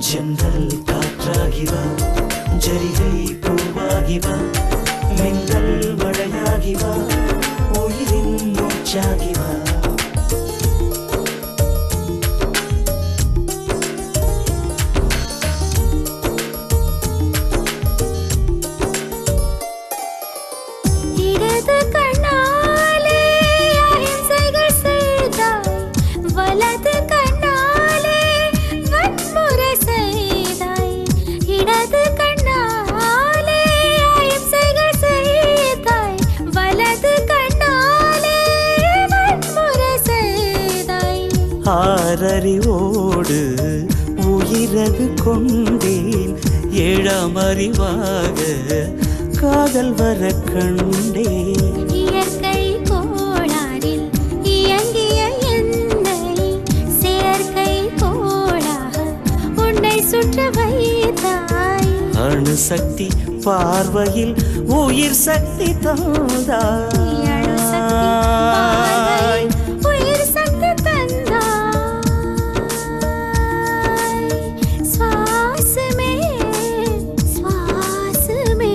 Speaker 7: ஜன்னல் காற்றாகி வா ஜரிகை பூவாகி வா மின்னல் மழையாகி வா உயிரின் மூச்சாகி வா
Speaker 11: இடது கண்ணாலே அஹிம்சைகள் செய்தாய் வலது கண்ணாலே வன்முறை செய்தாய் இடது கண்ணாலே அஹிம்சைகள் செய்தாய் வலது கண்ணாலே வன்முறை செய்தாய்
Speaker 7: ஆறறிவோடு உயிரது கொண்டேன் ஏழாம் அறிவாக காதல் வர கண்டேன்
Speaker 11: இயற்கை கோளாறில் இயங்கிய என்னை செயற்கை கோளாக உன்னை சுற்ற வைத்தாய்
Speaker 7: அணுசக்தி பார்வையில் உயிர் சக்தி தந்தாய்
Speaker 11: உயிர் சக்தி தந்தாய் சுவாசமே சுவாசமே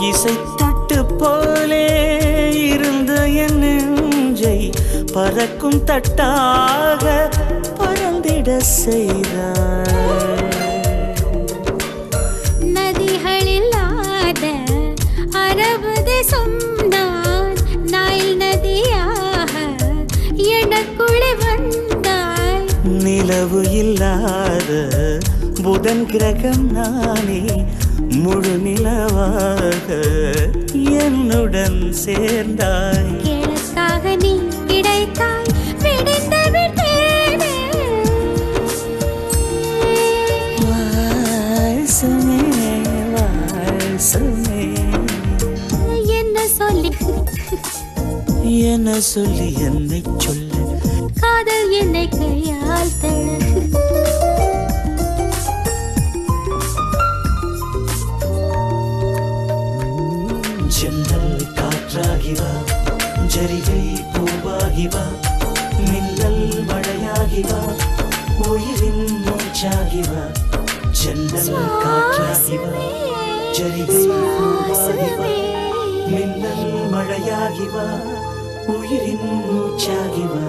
Speaker 7: இசைத்தட்டு போலே இருந்த என் நெஞ்சை பறக்கும் தட்டாக பறந்திட செய்தாய்
Speaker 11: நதிகளில்லாத அரபு தேசம்தான் நைல் நதியாக எனக்குள்ளே வந்தாய்
Speaker 7: நிலவு இல்லாத புதன் கிரகம் நானே முழு நிலவாக என்னுடன் சேர்ந்தாய்
Speaker 11: எனக்காக நீ கிடைத்தாய் விடிந்து விட்டேனே
Speaker 7: வாசமே வாசமே
Speaker 11: என்ன சொல்லி
Speaker 7: என்னை சொல்ல
Speaker 11: காதல் என்னை கையால் தர
Speaker 7: பூவாகி வா ஜரிகை பூவாகி வா மின்னல் மழையாகி வா உயிரின் மூச்சாகி வா ஜன்னல் காற்றாகி வா ஜரிகை பூவாகி வா மின்னல் மழையாகி வா உயிரின் மூச்சாகி வா